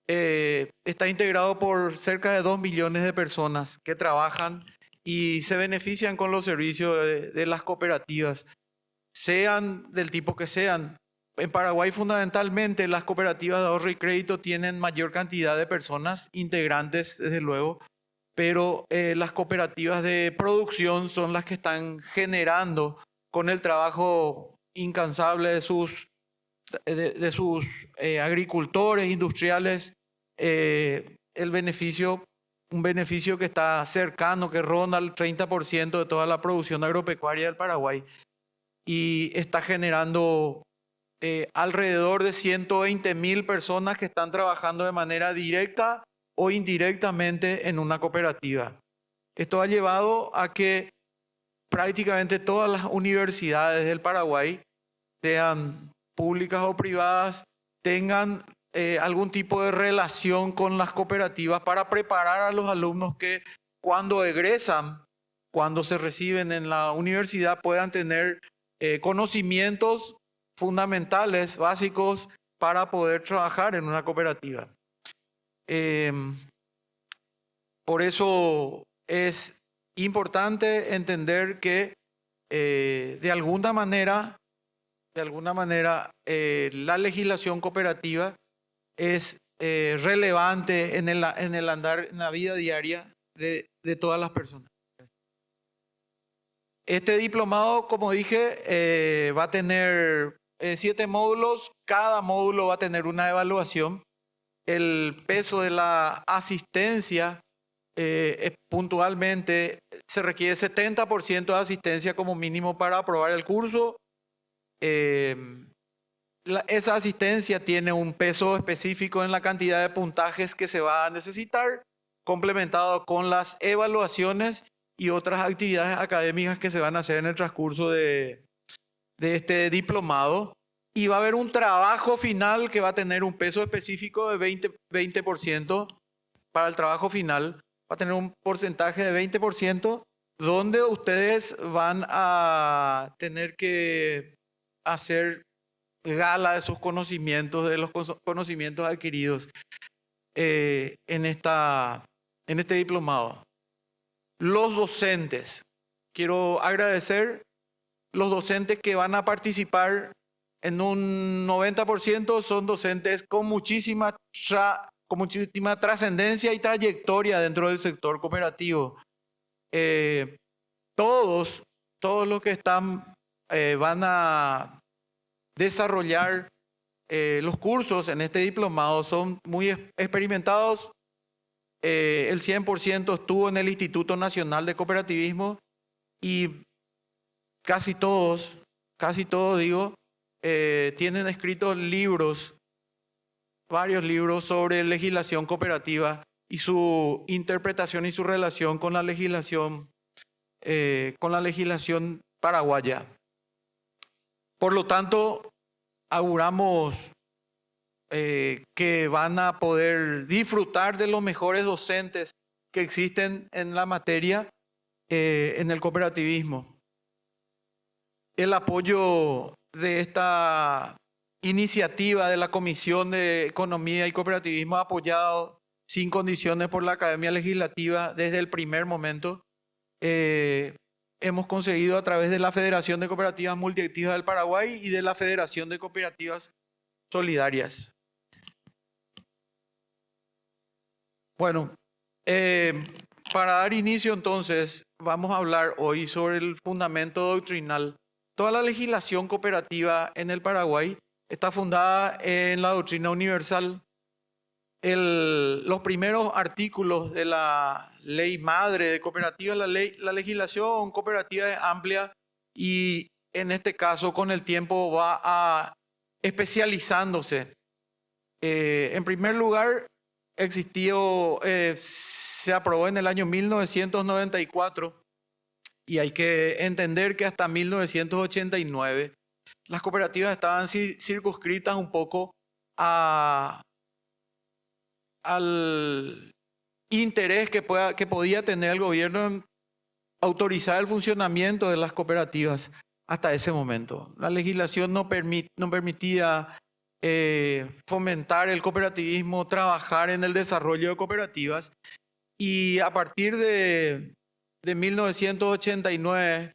está integrado por cerca de 2 millones de personas que trabajan y se benefician con los servicios de las cooperativas, sean del tipo que sean. En Paraguay, fundamentalmente, las cooperativas de ahorro y crédito tienen mayor cantidad de personas integrantes, desde luego, pero las cooperativas de producción son las que están generando, con el trabajo incansable de sus agricultores industriales, un beneficio que está cercano, que ronda el 30% de toda la producción agropecuaria del Paraguay, y está generando alrededor de 120.000 personas que están trabajando de manera directa o indirectamente en una cooperativa. Esto ha llevado a que prácticamente todas las universidades del Paraguay, sean públicas o privadas, tengan algún tipo de relación con las cooperativas para preparar a los alumnos que, cuando egresan, cuando se reciben en la universidad, puedan tener conocimientos fundamentales, básicos, para poder trabajar en una cooperativa. Por eso es importante entender que de alguna manera la legislación cooperativa es relevante en el andar, en la vida diaria de todas las personas. Este diplomado, como dije, va a tener 7 módulos. Cada módulo va a tener una evaluación. El peso de la asistencia, puntualmente, se requiere 70% de asistencia como mínimo para aprobar el curso. Esa asistencia tiene un peso específico en la cantidad de puntajes que se va a necesitar. complementado con las evaluaciones y otras actividades académicas que se van a hacer en el transcurso de este diplomado. Y va a haber un trabajo final que va a tener un peso específico de 20% para el trabajo final. Va a tener un porcentaje de 20% donde ustedes van a tener que hacer gala de sus conocimientos, de los conocimientos adquiridos en este diplomado. Los docentes, quiero agradecer los docentes que van a participar. En un 90% son docentes con muchísima trascendencia y trayectoria dentro del sector cooperativo. Todos los que están van a desarrollar los cursos en este diplomado son muy experimentados. El 100% estuvo en el Instituto Nacional de Cooperativismo y casi todos digo, tienen escritos libros, varios libros sobre legislación cooperativa y su interpretación y su relación con la legislación paraguaya. Por lo tanto, auguramos que van a poder disfrutar de los mejores docentes que existen en la materia en el cooperativismo. El apoyo de esta iniciativa de la Comisión de Economía y Cooperativismo apoyado sin condiciones por la Academia Legislativa desde el primer momento. Hemos conseguido a través de la Federación de Cooperativas Multiactivas del Paraguay y de la Federación de Cooperativas Solidarias. Bueno, para dar inicio entonces, vamos a hablar hoy sobre el fundamento doctrinal. Toda la legislación cooperativa en el Paraguay está fundada en la doctrina universal. Los primeros artículos de la ley madre de cooperativas, la legislación cooperativa es amplia y en este caso con el tiempo va especializándose. En primer lugar, se aprobó en el año 1994 y hay que entender que hasta 1989 las cooperativas estaban circunscritas un poco al interés que podía tener el gobierno en autorizar el funcionamiento de las cooperativas hasta ese momento. La legislación no permitía fomentar el cooperativismo, trabajar en el desarrollo de cooperativas y a partir de 1989,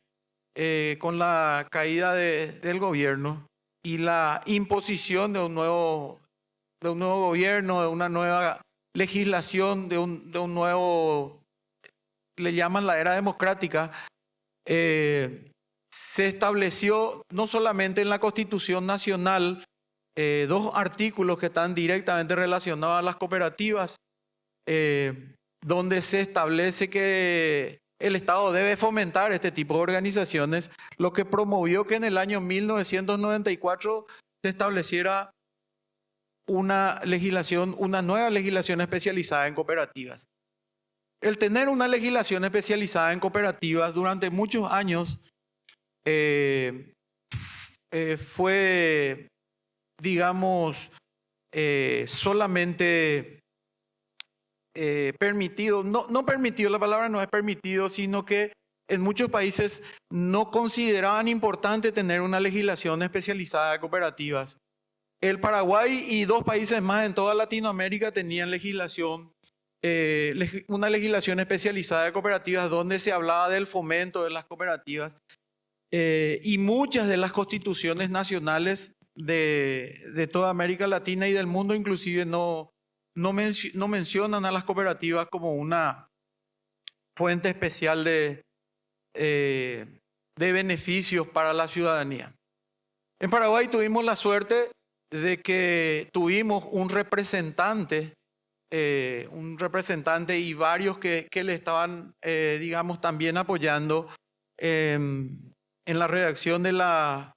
con la caída del gobierno y la imposición de un nuevo gobierno, de una nueva legislación, de un nuevo, le llaman la era democrática, se estableció no solamente en la Constitución Nacional dos artículos que están directamente relacionados a las cooperativas, donde se establece que el Estado debe fomentar este tipo de organizaciones, lo que promovió que en el año 1994 se estableciera una nueva legislación especializada en cooperativas. El tener una legislación especializada en cooperativas durante muchos años fue, digamos, solamente permitido, no permitido, la palabra no es permitido, sino que en muchos países no consideraban importante tener una legislación especializada de cooperativas. El Paraguay y dos países más en toda Latinoamérica tenían una legislación especializada de cooperativas donde se hablaba del fomento de las cooperativas y muchas de las constituciones nacionales de toda América Latina y del mundo inclusive no mencionan a las cooperativas como una fuente especial de beneficios para la ciudadanía. En Paraguay tuvimos la suerte de que tuvimos un representante y varios que le estaban, digamos, también apoyando en la redacción de la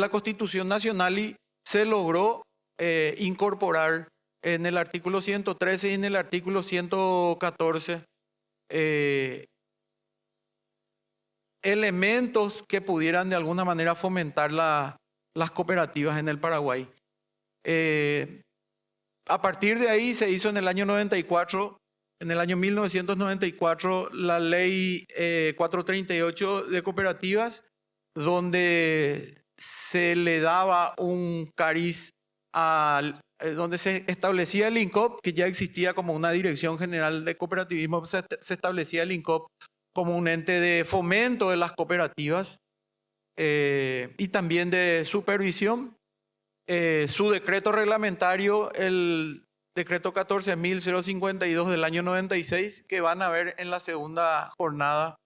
Constitución Nacional y se logró incorporar en el artículo 113 y en el artículo 114 elementos que pudieran de alguna manera fomentar las cooperativas en el Paraguay. A partir de ahí se hizo en el año 94, en el año 1994, la ley 438 de cooperativas, donde se le daba un cariz donde se establecía el INCOP, que ya existía como una Dirección General de Cooperativismo, se establecía el INCOP como un ente de fomento de las cooperativas y también de supervisión. Su decreto reglamentario, el decreto 14.052 del año 96, que van a ver en la segunda jornada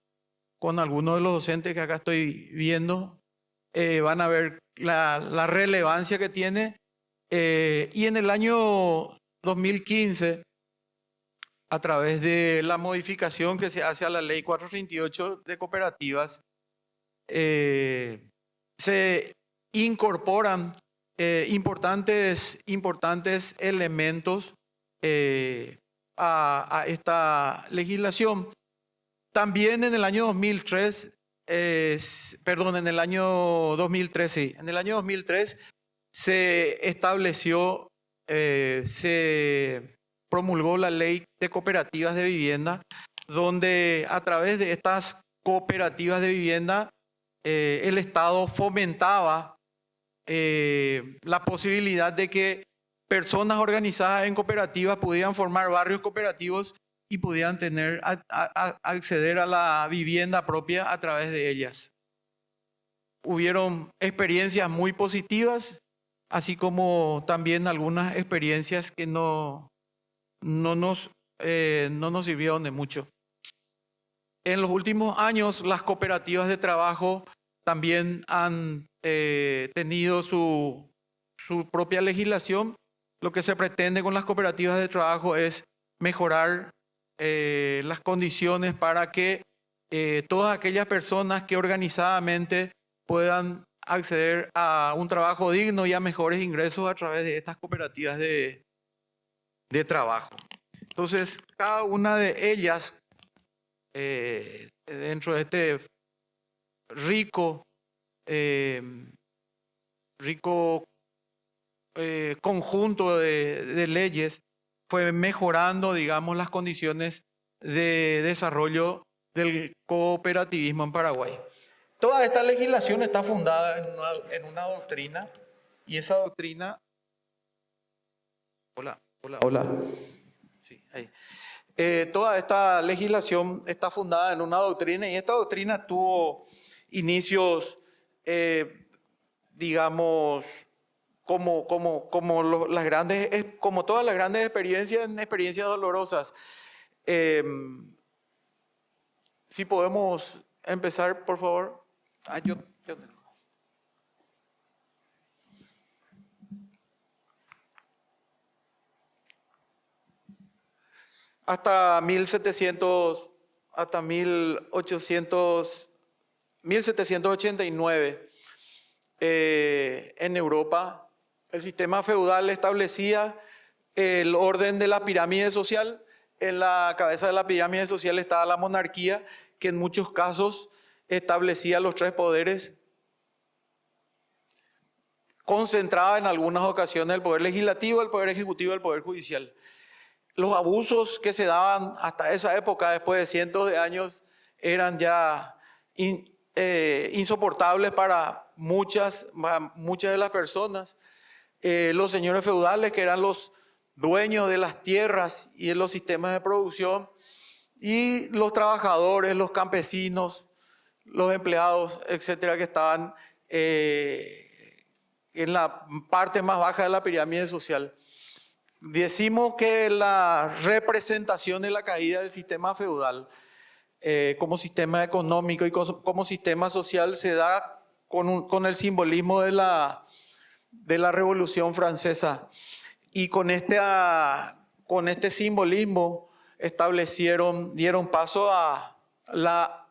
con algunos de los docentes que acá estoy viendo, van a ver la relevancia que tiene. Y en el año 2015, a través de la modificación que se hace a la ley 438 de cooperativas, se incorporan importantes elementos a esta legislación. También en el año 2003, en el año 2003, sí, en el año 2003 se estableció, se promulgó la ley de cooperativas de vivienda, donde a través de estas cooperativas de vivienda el Estado fomentaba la posibilidad de que personas organizadas en cooperativas pudieran formar barrios cooperativos y pudieran acceder a la vivienda propia a través de ellas. Hubieron experiencias muy positivas, así como también algunas experiencias que no nos sirvieron de mucho. En los últimos años, las cooperativas de trabajo también han tenido su propia legislación. Lo que se pretende con las cooperativas de trabajo es mejorar las condiciones para que todas aquellas personas que organizadamente puedan acceder a un trabajo digno y a mejores ingresos a través de estas cooperativas de trabajo. Entonces, cada una de ellas, dentro de este rico conjunto de leyes, fue mejorando, digamos, las condiciones de desarrollo del cooperativismo en Paraguay. Toda esta legislación está fundada en una doctrina, y esa doctrina... Hola. Sí, ahí. Toda esta legislación está fundada en una doctrina, y esta doctrina tuvo inicios, digamos, como todas las grandes experiencias dolorosas. Si podemos empezar, por favor. Yo tengo. Hasta 1789, en Europa, el sistema feudal establecía el orden de la pirámide social. En la cabeza de la pirámide social estaba la monarquía, que en muchos casos establecía los tres poderes, concentraba en algunas ocasiones el poder legislativo, el poder ejecutivo y el poder judicial. Los abusos que se daban hasta esa época, después de cientos de años, eran ya insoportables para muchas de las personas. Los señores feudales, que eran los dueños de las tierras y de los sistemas de producción, y los trabajadores, los campesinos, los empleados, etcétera, que estaban en la parte más baja de la pirámide social. Decimos que la representación de la caída del sistema feudal como sistema económico y como sistema social se da con el simbolismo de la Revolución Francesa. Y con este simbolismo dieron paso a la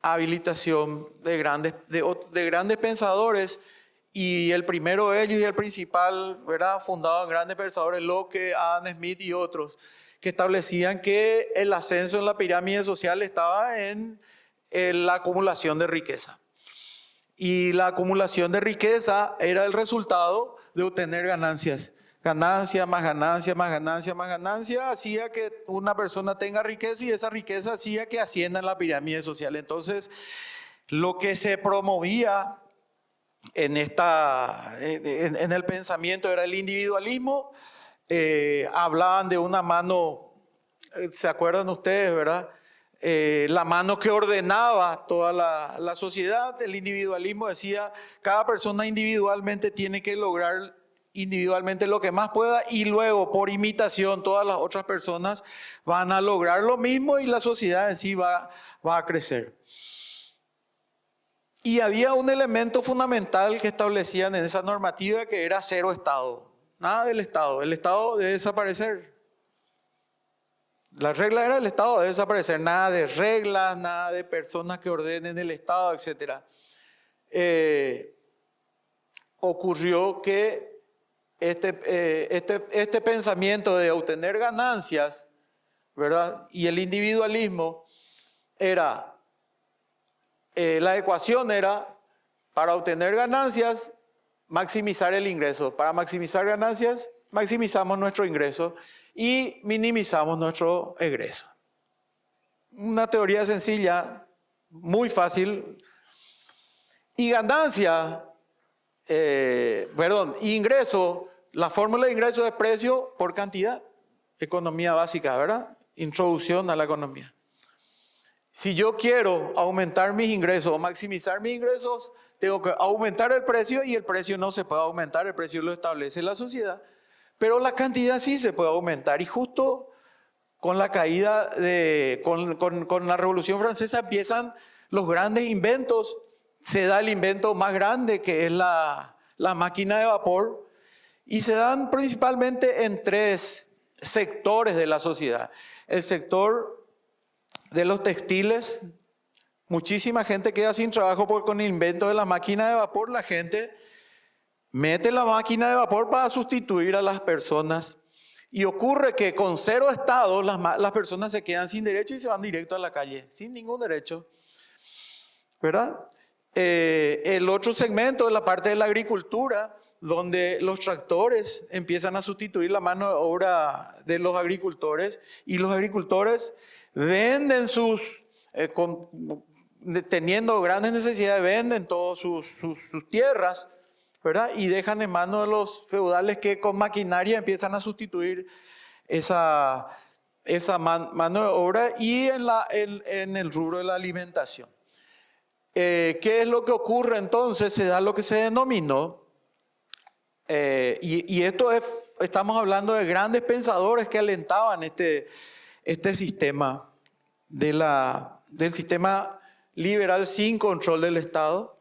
habilitación de grandes pensadores y el primero de ellos y el principal, ¿verdad?, fundado en grandes pensadores, Locke, Adam Smith y otros, que establecían que el ascenso en la pirámide social estaba en la acumulación de riqueza. Y la acumulación de riqueza era el resultado de obtener ganancias. Ganancia, más ganancia, más ganancia, más ganancia, hacía que una persona tenga riqueza y esa riqueza hacía que ascienda en la pirámide social. Entonces, lo que se promovía en el pensamiento era el individualismo. Hablaban de una mano, ¿se acuerdan ustedes, verdad? La mano que ordenaba toda la sociedad. El individualismo decía, cada persona individualmente tiene que lograr individualmente lo que más pueda y luego por imitación todas las otras personas van a lograr lo mismo y la sociedad en sí va a crecer. Y había un elemento fundamental que establecían en esa normativa que era cero Estado. Nada del Estado. El Estado debe desaparecer. La regla era el Estado debe desaparecer. Nada de reglas, nada de personas que ordenen el Estado, etc. Ocurrió que este pensamiento de obtener ganancias, ¿verdad?, y el individualismo era... la ecuación era, para obtener ganancias, maximizar el ingreso. Para maximizar ganancias, maximizamos nuestro ingreso y minimizamos nuestro egreso. Una teoría sencilla, muy fácil. Y ganancia, ingreso, la fórmula de ingreso es precio por cantidad. Economía básica, ¿verdad? Introducción a la economía. Si yo quiero aumentar mis ingresos o maximizar mis ingresos, tengo que aumentar el precio y el precio no se puede aumentar, el precio lo establece la sociedad, pero la cantidad sí se puede aumentar. Y justo con la caída con la Revolución Francesa empiezan los grandes inventos. Se da el invento más grande que es la máquina de vapor y se dan principalmente en tres sectores de la sociedad. El sector de los textiles, muchísima gente queda sin trabajo porque con el invento de la máquina de vapor la gente mete la máquina de vapor para sustituir a las personas y ocurre que con cero Estado las personas se quedan sin derecho y se van directo a la calle, sin ningún derecho, ¿verdad? El otro segmento es la parte de la agricultura, donde los tractores empiezan a sustituir la mano de obra de los agricultores y los agricultores venden teniendo grandes necesidades, venden todas sus tierras, ¿verdad? Y dejan en manos de los feudales que con maquinaria empiezan a sustituir esa mano de obra y en el rubro de la alimentación. ¿Qué es lo que ocurre entonces? Se da lo que se denominó, y esto estamos hablando de grandes pensadores que alentaban este sistema del sistema liberal sin control del Estado,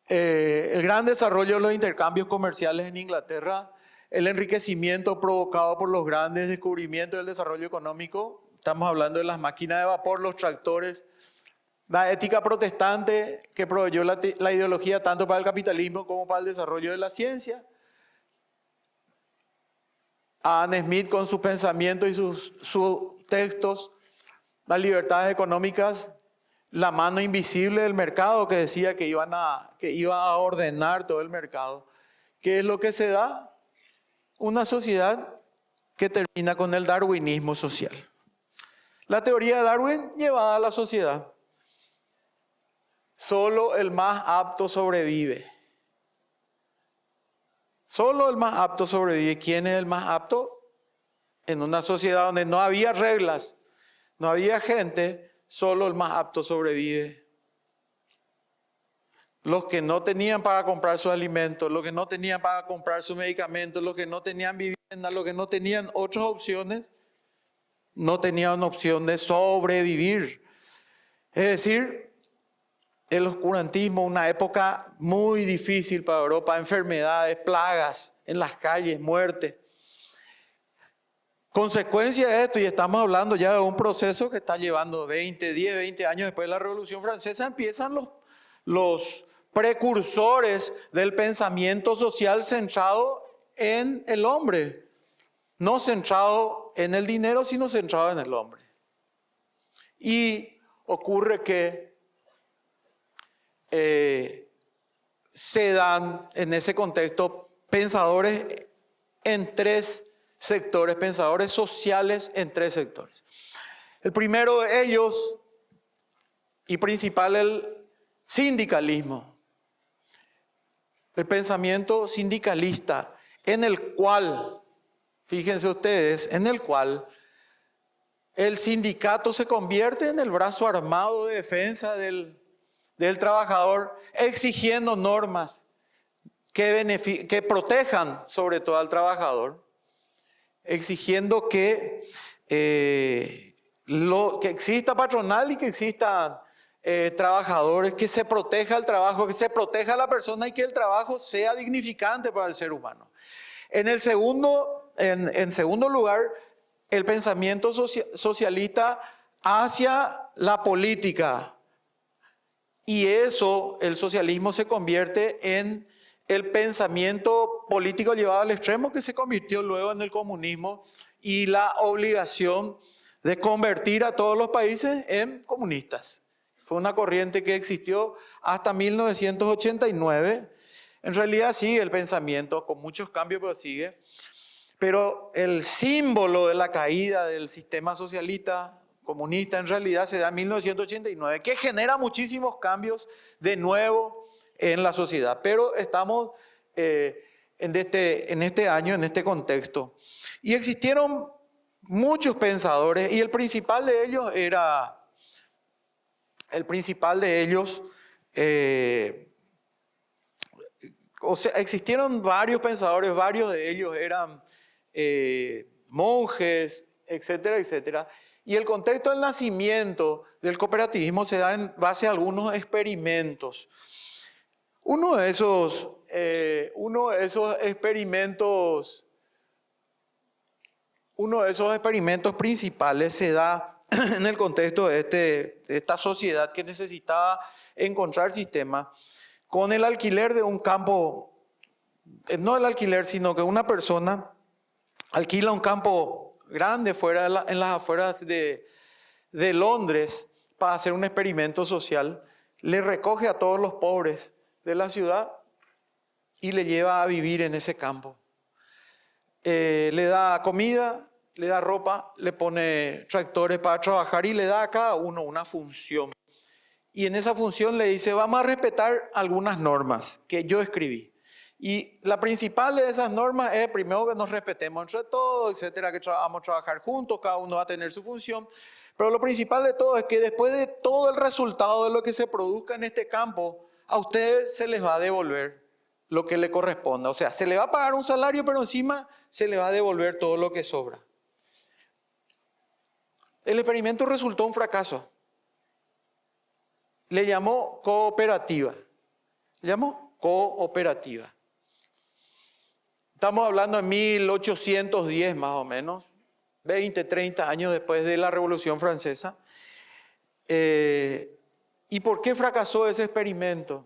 el gran desarrollo de los intercambios comerciales en Inglaterra, el enriquecimiento provocado por los grandes descubrimientos del desarrollo económico, estamos hablando de las máquinas de vapor, los tractores, la ética protestante que proveyó la ideología tanto para el capitalismo como para el desarrollo de la ciencia, Adam Smith con sus pensamientos y sus textos, las libertades económicas, la mano invisible del mercado que decía que iba a ordenar todo el mercado. ¿Qué es lo que se da? Una sociedad que termina con el darwinismo social. La teoría de Darwin llevada a la sociedad. Solo el más apto sobrevive. Solo el más apto sobrevive. ¿Quién es el más apto? En una sociedad donde no había reglas, no había gente, solo el más apto sobrevive. Los que no tenían para comprar sus alimentos, los que no tenían para comprar sus medicamentos, los que no tenían vivienda, los que no tenían otras opciones, no tenían opción de sobrevivir. Es decir, el oscurantismo, una época muy difícil para Europa, enfermedades, plagas en las calles, muerte. Consecuencia de esto, y estamos hablando ya de un proceso que está llevando 10, 20 años después de la Revolución Francesa, empiezan los precursores del pensamiento social centrado en el hombre, no centrado en el dinero, sino centrado en el hombre. Y ocurre que se dan en ese contexto pensadores en tres sectores, pensadores sociales en tres sectores. El primero de ellos, y principal, el sindicalismo. El pensamiento sindicalista, en el cual, fíjense ustedes, en el cual el sindicato se convierte en el brazo armado de defensa del trabajador, exigiendo normas que protejan sobre todo al trabajador, exigiendo que exista patronal y que existan trabajadores, que se proteja el trabajo, que se proteja a la persona y que el trabajo sea dignificante para el ser humano. En segundo lugar, el pensamiento socialista hacia la política. Y eso, el socialismo se convierte en el pensamiento político llevado al extremo, que se convirtió luego en el comunismo y la obligación de convertir a todos los países en comunistas. Fue una corriente que existió hasta 1989. En realidad sigue el pensamiento, con muchos cambios, pero sigue. Pero el símbolo de la caída del sistema socialista, comunista, en realidad se da en 1989, que genera muchísimos cambios de nuevo en la sociedad. Pero estamos en este año, en este contexto. Y existieron muchos pensadores, y el principal de ellos existieron varios pensadores, varios de ellos eran monjes, etcétera, etcétera. Y el contexto del nacimiento del cooperativismo se da en base a algunos experimentos. Uno de esos experimentos principales se da en el contexto de esta sociedad que necesitaba encontrar sistemas con el alquiler de un campo, no el alquiler, sino que una persona alquila un campo grande en las afueras de Londres para hacer un experimento social. Le recoge a todos los pobres de la ciudad y le lleva a vivir en ese campo. Le da comida, le da ropa, le pone tractores para trabajar y le da a cada uno una función. Y en esa función le dice, vamos a respetar algunas normas que yo escribí. Y la principal de esas normas es, primero, que nos respetemos entre todos, etcétera, que vamos a trabajar juntos, cada uno va a tener su función. Pero lo principal de todo es que después de todo el resultado de lo que se produzca en este campo, a ustedes se les va a devolver lo que le corresponda. O sea, se le va a pagar un salario, pero encima se le va a devolver todo lo que sobra. El experimento resultó un fracaso. Le llamó cooperativa. Estamos hablando de 1810 más o menos, 20, 30 años después de la Revolución Francesa. ¿Y por qué fracasó ese experimento?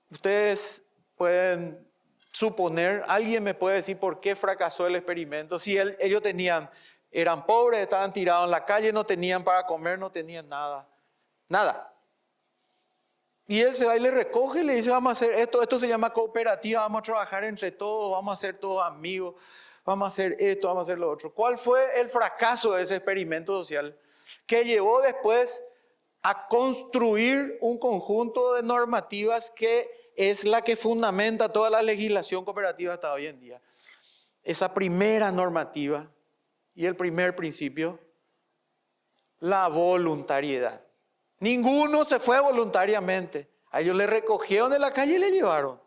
Ustedes pueden suponer, alguien me puede decir por qué fracasó el experimento. Si ellos eran pobres, estaban tirados en la calle, no tenían para comer, no tenían nada. Nada. Y él se va y le recoge y le dice, vamos a hacer esto se llama cooperativa, vamos a trabajar entre todos, vamos a ser todos amigos, vamos a hacer esto, vamos a hacer lo otro. ¿Cuál fue el fracaso de ese experimento social? Que llevó después a construir un conjunto de normativas que es la que fundamenta toda la legislación cooperativa hasta hoy en día. Esa primera normativa y el primer principio, la voluntariedad. Ninguno se fue voluntariamente. A ellos le recogieron de la calle y le llevaron.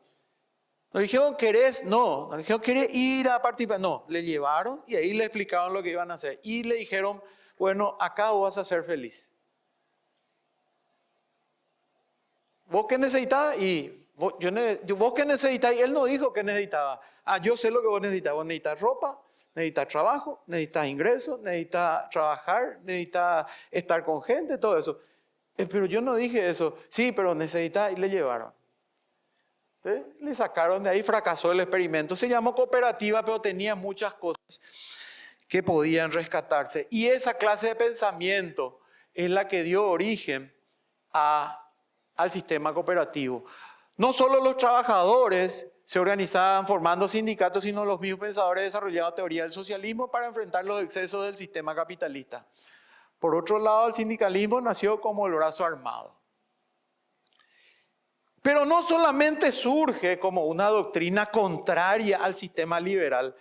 No dijeron, ¿querés? No dijeron, ¿querés ir a participar? No, le llevaron y ahí le explicaron lo que iban a hacer. Y le dijeron, bueno, acá vos vas a ser feliz. ¿Vos qué necesitabas? ¿Vos qué necesitabas? Y él no dijo que necesitaba. Yo sé lo que vos necesitas. Vos necesitas ropa, necesitas trabajo, necesitas ingresos, necesitas trabajar, necesitas estar con gente, todo eso. Pero yo no dije eso. Sí, pero necesita y le llevaron. Le sacaron de ahí, fracasó el experimento. Se llamó cooperativa, pero tenía muchas cosas que podían rescatarse. Y esa clase de pensamiento es la que dio origen al sistema cooperativo. No solo los trabajadores se organizaban formando sindicatos, sino los mismos pensadores desarrollaban teoría del socialismo para enfrentar los excesos del sistema capitalista. Por otro lado, el sindicalismo nació como el brazo armado. Pero no solamente surge como una doctrina contraria al sistema liberal,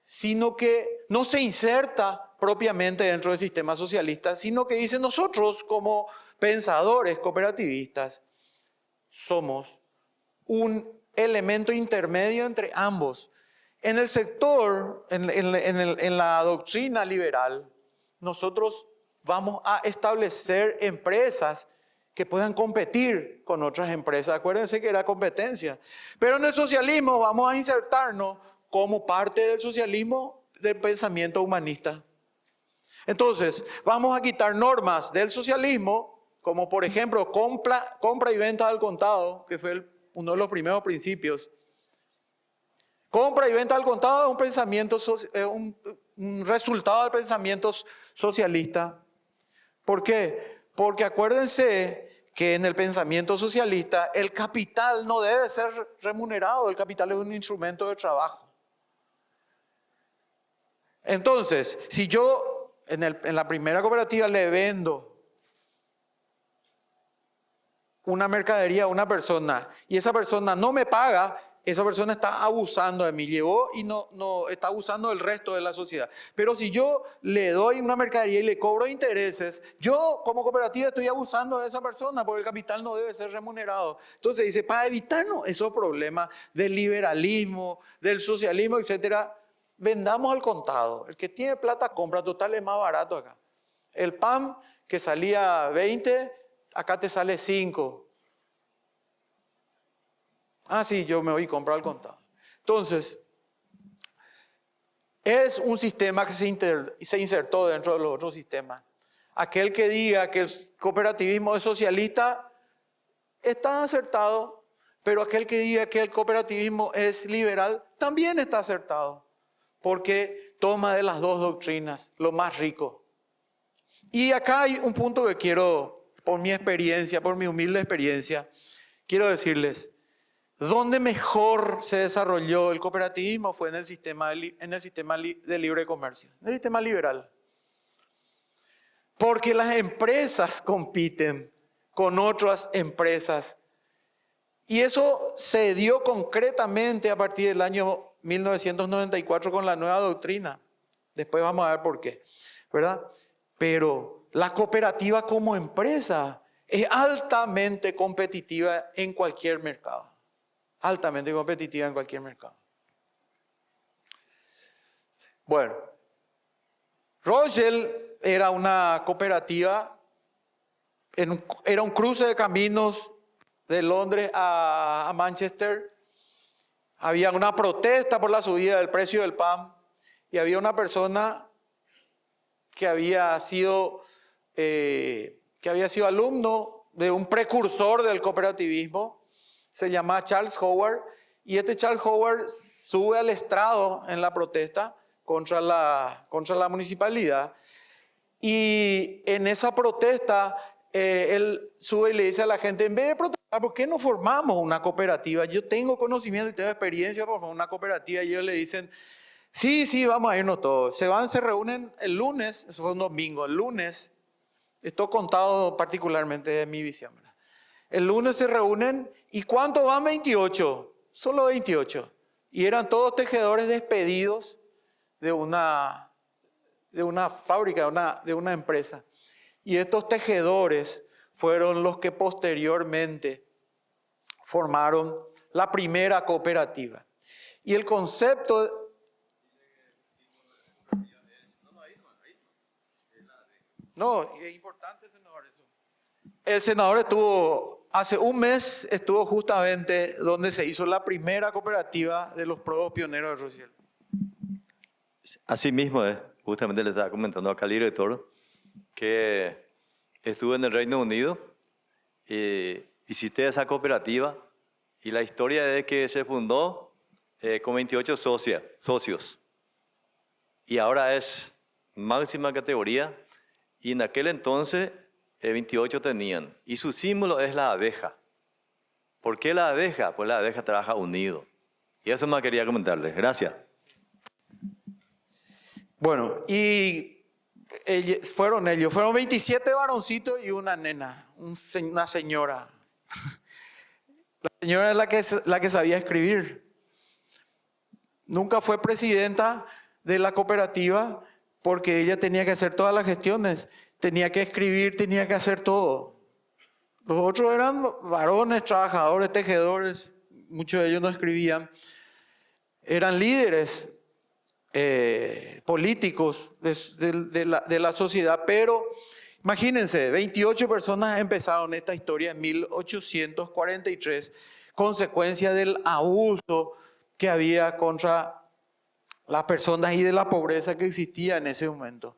sino que no se inserta propiamente dentro del sistema socialista, sino que dice nosotros como pensadores cooperativistas somos un elemento intermedio entre ambos. En el sector, en la doctrina liberal, nosotros vamos a establecer empresas que puedan competir con otras empresas. Acuérdense que era competencia. Pero en el socialismo vamos a insertarnos como parte del socialismo del pensamiento humanista. Entonces, vamos a quitar normas del socialismo, como por ejemplo compra y venta al contado, que fue uno de los primeros principios. Compra y venta al contado es un pensamiento, un resultado del pensamiento socialista. ¿Por qué? Porque acuérdense que en el pensamiento socialista el capital no debe ser remunerado, el capital es un instrumento de trabajo. Entonces, si yo en la primera cooperativa le vendo una mercadería a una persona y esa persona no me paga, esa persona está abusando de mí, llevó y no está abusando del resto de la sociedad. Pero si yo le doy una mercadería y le cobro intereses, yo como cooperativa estoy abusando de esa persona porque el capital no debe ser remunerado. Entonces dice, para evitarnos esos problemas del liberalismo, del socialismo, etcétera, vendamos al contado. El que tiene plata compra, total es más barato acá. El pan que salía 20, acá te sale 5. Ah, sí, yo me voy a comprar al contado. Entonces, es un sistema que se insertó dentro de los otros sistemas. Aquel que diga que el cooperativismo es socialista está acertado, pero aquel que diga que el cooperativismo es liberal también está acertado, porque toma de las dos doctrinas lo más rico. Y acá hay un punto que quiero, por mi experiencia, por mi humilde experiencia, quiero decirles, donde mejor se desarrolló el cooperativismo fue en el sistema de libre comercio, en el sistema liberal. Porque las empresas compiten con otras empresas. Y eso se dio concretamente a partir del año 1994 con la nueva doctrina. Después vamos a ver por qué, ¿verdad? Pero la cooperativa como empresa es altamente competitiva en cualquier mercado. Altamente competitiva en cualquier mercado. Bueno, Rothschild era una cooperativa, era un cruce de caminos de Londres a Manchester. Había una protesta por la subida del precio del pan y había una persona que había sido alumno de un precursor del cooperativismo. Se llama Charles Howard, y este Charles Howard sube al estrado en la protesta contra la municipalidad. Y en esa protesta, él sube y le dice a la gente, en vez de protestar, ¿por qué no formamos una cooperativa? Yo tengo conocimiento y tengo experiencia para formar una cooperativa. Y ellos le dicen, sí, vamos a irnos todos. Se reúnen el lunes, eso fue un domingo, el lunes, esto contado particularmente de mi visión, ¿verdad? El lunes se reúnen, ¿y cuántos van? 28, solo 28. Y eran todos tejedores despedidos de una fábrica, de una empresa. Y estos tejedores fueron los que posteriormente formaron la primera cooperativa. Y el concepto... No, es importante, senador, eso. El senador hace un mes estuvo justamente donde se hizo la primera cooperativa de los probos pioneros de Rothschild. Así mismo, justamente le estaba comentando acá al director que estuve en el Reino Unido visité esa cooperativa y la historia es que se fundó con 28 socios y ahora es máxima categoría y en aquel entonces 28 tenían y su símbolo es la abeja. ¿Por qué la abeja? Pues la abeja trabaja unido. Y eso más quería comentarles. Gracias. Bueno, y fueron 27 varoncitos y una nena, una señora. La señora es la que sabía escribir. Nunca fue presidenta de la cooperativa porque ella tenía que hacer todas las gestiones, tenía que escribir, tenía que hacer todo. Los otros eran varones, trabajadores, tejedores, muchos de ellos no escribían. Eran líderes políticos de la sociedad, pero imagínense, 28 personas empezaron esta historia en 1843, consecuencia del abuso que había contra las personas y de la pobreza que existía en ese momento.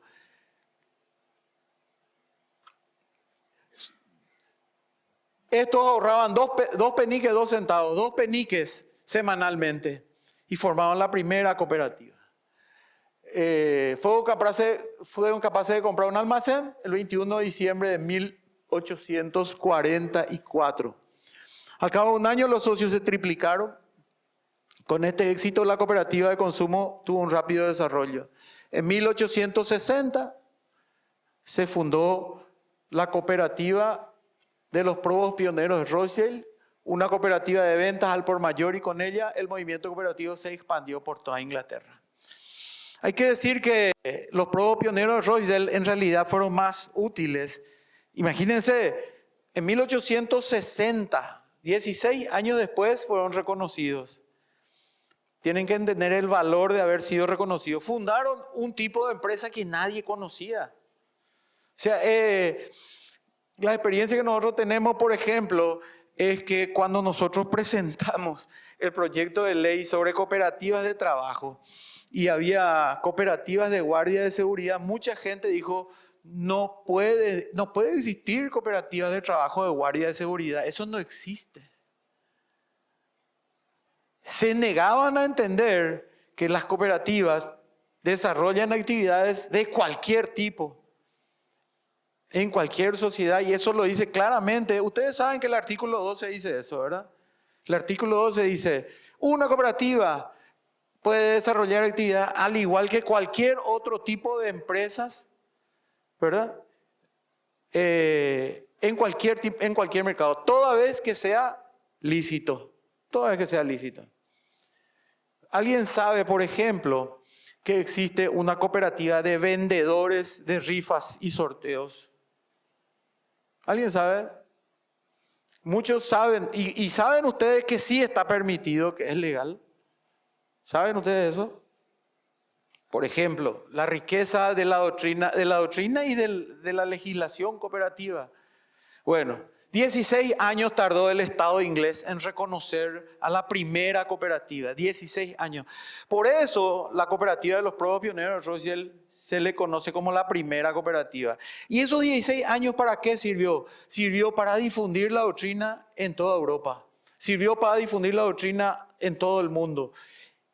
Estos ahorraban dos peniques, 2 centavos, 2 peniques semanalmente y formaban la primera cooperativa. Fueron capaces de comprar un almacén el 21 de diciembre de 1844. Al cabo de un año los socios se triplicaron. Con este éxito la cooperativa de consumo tuvo un rápido desarrollo. En 1860 se fundó la cooperativa de los probos pioneros de Rothschild, una cooperativa de ventas al por mayor y con ella el movimiento cooperativo se expandió por toda Inglaterra. Hay que decir que los probos pioneros de Rothschild en realidad fueron más útiles. Imagínense, en 1860, 16 años después fueron reconocidos. Tienen que entender el valor de haber sido reconocidos. Fundaron un tipo de empresa que nadie conocía. O sea, la experiencia que nosotros tenemos, por ejemplo, es que cuando nosotros presentamos el proyecto de ley sobre cooperativas de trabajo y había cooperativas de guardia de seguridad, mucha gente dijo, no puede existir cooperativas de trabajo de guardia de seguridad, eso no existe. Se negaban a entender que las cooperativas desarrollan actividades de cualquier tipo, en cualquier sociedad, y eso lo dice claramente. Ustedes saben que el artículo 12 dice eso, ¿verdad? El artículo 12 dice, una cooperativa puede desarrollar actividad al igual que cualquier otro tipo de empresas, ¿verdad? En cualquier mercado, toda vez que sea lícito, toda vez que sea lícito. ¿Alguien sabe, por ejemplo, que existe una cooperativa de vendedores de rifas y sorteos? ¿Alguien sabe? Muchos saben, y saben ustedes que sí está permitido, que es legal. ¿Saben ustedes eso? Por ejemplo, la riqueza de la doctrina y de la legislación cooperativa. Bueno, 16 años tardó el Estado inglés en reconocer a la primera cooperativa, 16 años. Por eso la cooperativa de los probos pioneros de Rothschild se le conoce como la primera cooperativa. ¿Y esos 16 años para qué sirvió? Sirvió para difundir la doctrina en toda Europa. Sirvió para difundir la doctrina en todo el mundo.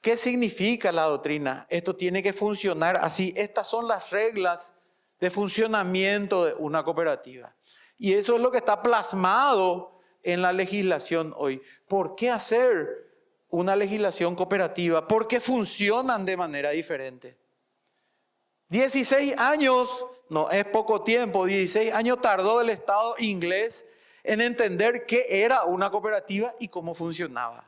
¿Qué significa la doctrina? Esto tiene que funcionar así. Estas son las reglas de funcionamiento de una cooperativa. Y eso es lo que está plasmado en la legislación hoy. ¿Por qué hacer una legislación cooperativa? Porque funcionan de manera diferente. 16 años, no es poco tiempo, 16 años tardó el Estado inglés en entender qué era una cooperativa y cómo funcionaba.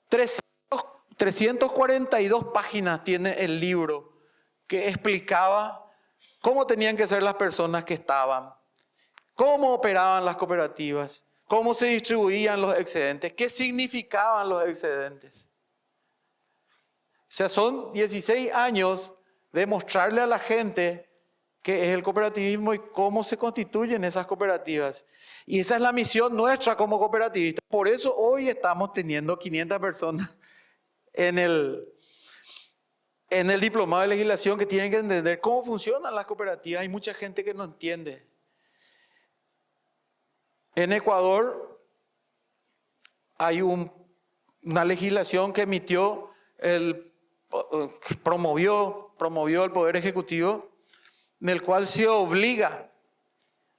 342 páginas tiene el libro que explicaba cómo tenían que ser las personas que estaban, cómo operaban las cooperativas, cómo se distribuían los excedentes, qué significaban los excedentes. O sea, son 16 años de mostrarle a la gente qué es el cooperativismo y cómo se constituyen esas cooperativas. Y esa es la misión nuestra como cooperativistas. Por eso hoy estamos teniendo 500 personas en el diplomado de legislación que tienen que entender cómo funcionan las cooperativas. Hay mucha gente que no entiende. En Ecuador hay una legislación que promovió el Poder Ejecutivo, en el cual se obliga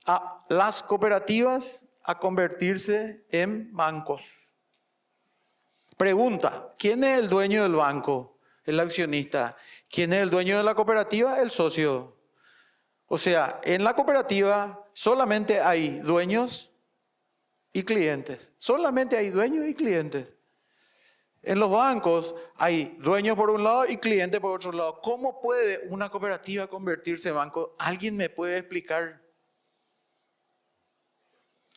a las cooperativas a convertirse en bancos. Pregunta, ¿quién es el dueño del banco? El accionista. ¿Quién es el dueño de la cooperativa? El socio. O sea, en la cooperativa solamente hay dueños y clientes. Solamente hay dueños y clientes. En los bancos hay dueños por un lado y clientes por otro lado. ¿Cómo puede una cooperativa convertirse en banco? ¿Alguien me puede explicar?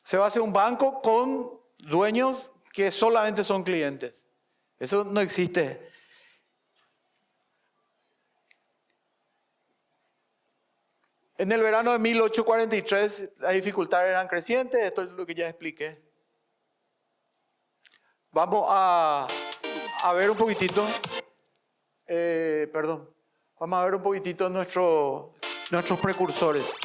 Se va a hacer un banco con dueños que solamente son clientes. Eso no existe. En el verano de 1843 las dificultades eran crecientes, esto es lo que ya expliqué. Vamos a ver un poquitito, vamos a ver un poquitito nuestros precursores.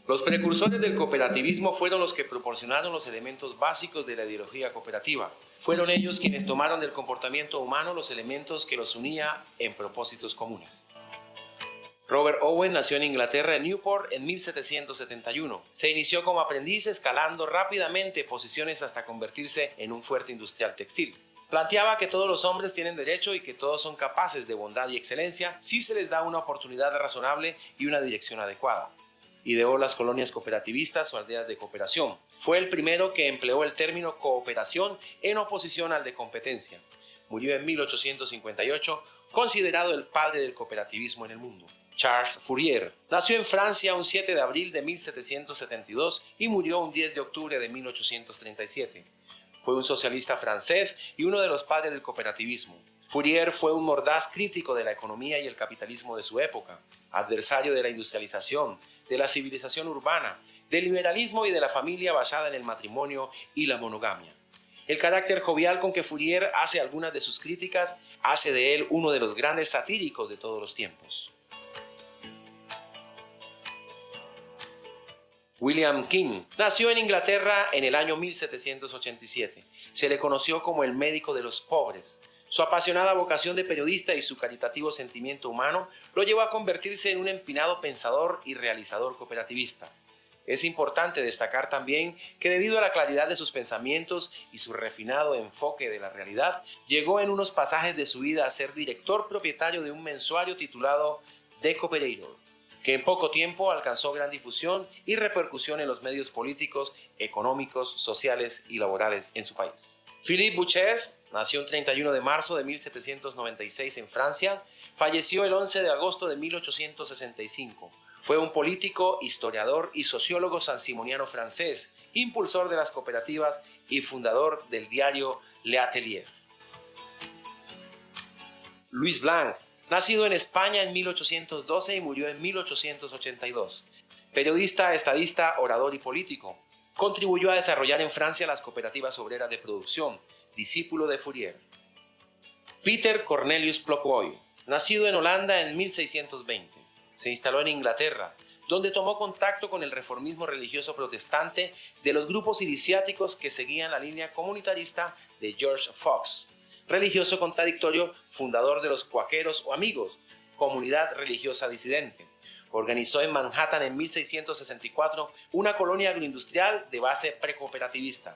Los precursores del cooperativismo fueron los que proporcionaron los elementos básicos de la ideología cooperativa. Fueron ellos quienes tomaron del comportamiento humano los elementos que los unía en propósitos comunes. Robert Owen nació en Inglaterra, en Newport, en 1771. Se inició como aprendiz escalando rápidamente posiciones hasta convertirse en un fuerte industrial textil. Planteaba que todos los hombres tienen derecho y que todos son capaces de bondad y excelencia si se les da una oportunidad razonable y una dirección adecuada. Ideó las colonias cooperativistas o aldeas de cooperación. Fue el primero que empleó el término cooperación en oposición al de competencia. Murió en 1858, considerado el padre del cooperativismo en el mundo. Charles Fourier nació en Francia un 7 de abril de 1772 y murió un 10 de octubre de 1837. Fue un socialista francés y uno de los padres del cooperativismo. Fourier fue un mordaz crítico de la economía y el capitalismo de su época, adversario de la industrialización, de la civilización urbana, del liberalismo y de la familia basada en el matrimonio y la monogamia. El carácter jovial con que Fourier hace algunas de sus críticas hace de él uno de los grandes satíricos de todos los tiempos. William King nació en Inglaterra en el año 1787. Se le conoció como el médico de los pobres. Su apasionada vocación de periodista y su caritativo sentimiento humano lo llevó a convertirse en un empinado pensador y realizador cooperativista. Es importante destacar también que debido a la claridad de sus pensamientos y su refinado enfoque de la realidad, llegó en unos pasajes de su vida a ser director propietario de un mensuario titulado The Cooperator, que en poco tiempo alcanzó gran difusión y repercusión en los medios políticos, económicos, sociales y laborales en su país. Philippe Bouchès nació el 31 de marzo de 1796 en Francia, falleció el 11 de agosto de 1865. Fue un político, historiador y sociólogo sansimoniano francés, impulsor de las cooperativas y fundador del diario L'Atelier. Louis Blanc, nacido en España en 1812 y murió en 1882. Periodista, estadista, orador y político. Contribuyó a desarrollar en Francia las cooperativas obreras de producción, discípulo de Fourier. Peter Cornelius Ploquoy, nacido en Holanda en 1620. Se instaló en Inglaterra, donde tomó contacto con el reformismo religioso protestante de los grupos iniciáticos que seguían la línea comunitarista de George Fox, religioso contradictorio, fundador de los cuáqueros o amigos, comunidad religiosa disidente. Organizó en Manhattan en 1664 una colonia agroindustrial de base precooperativista.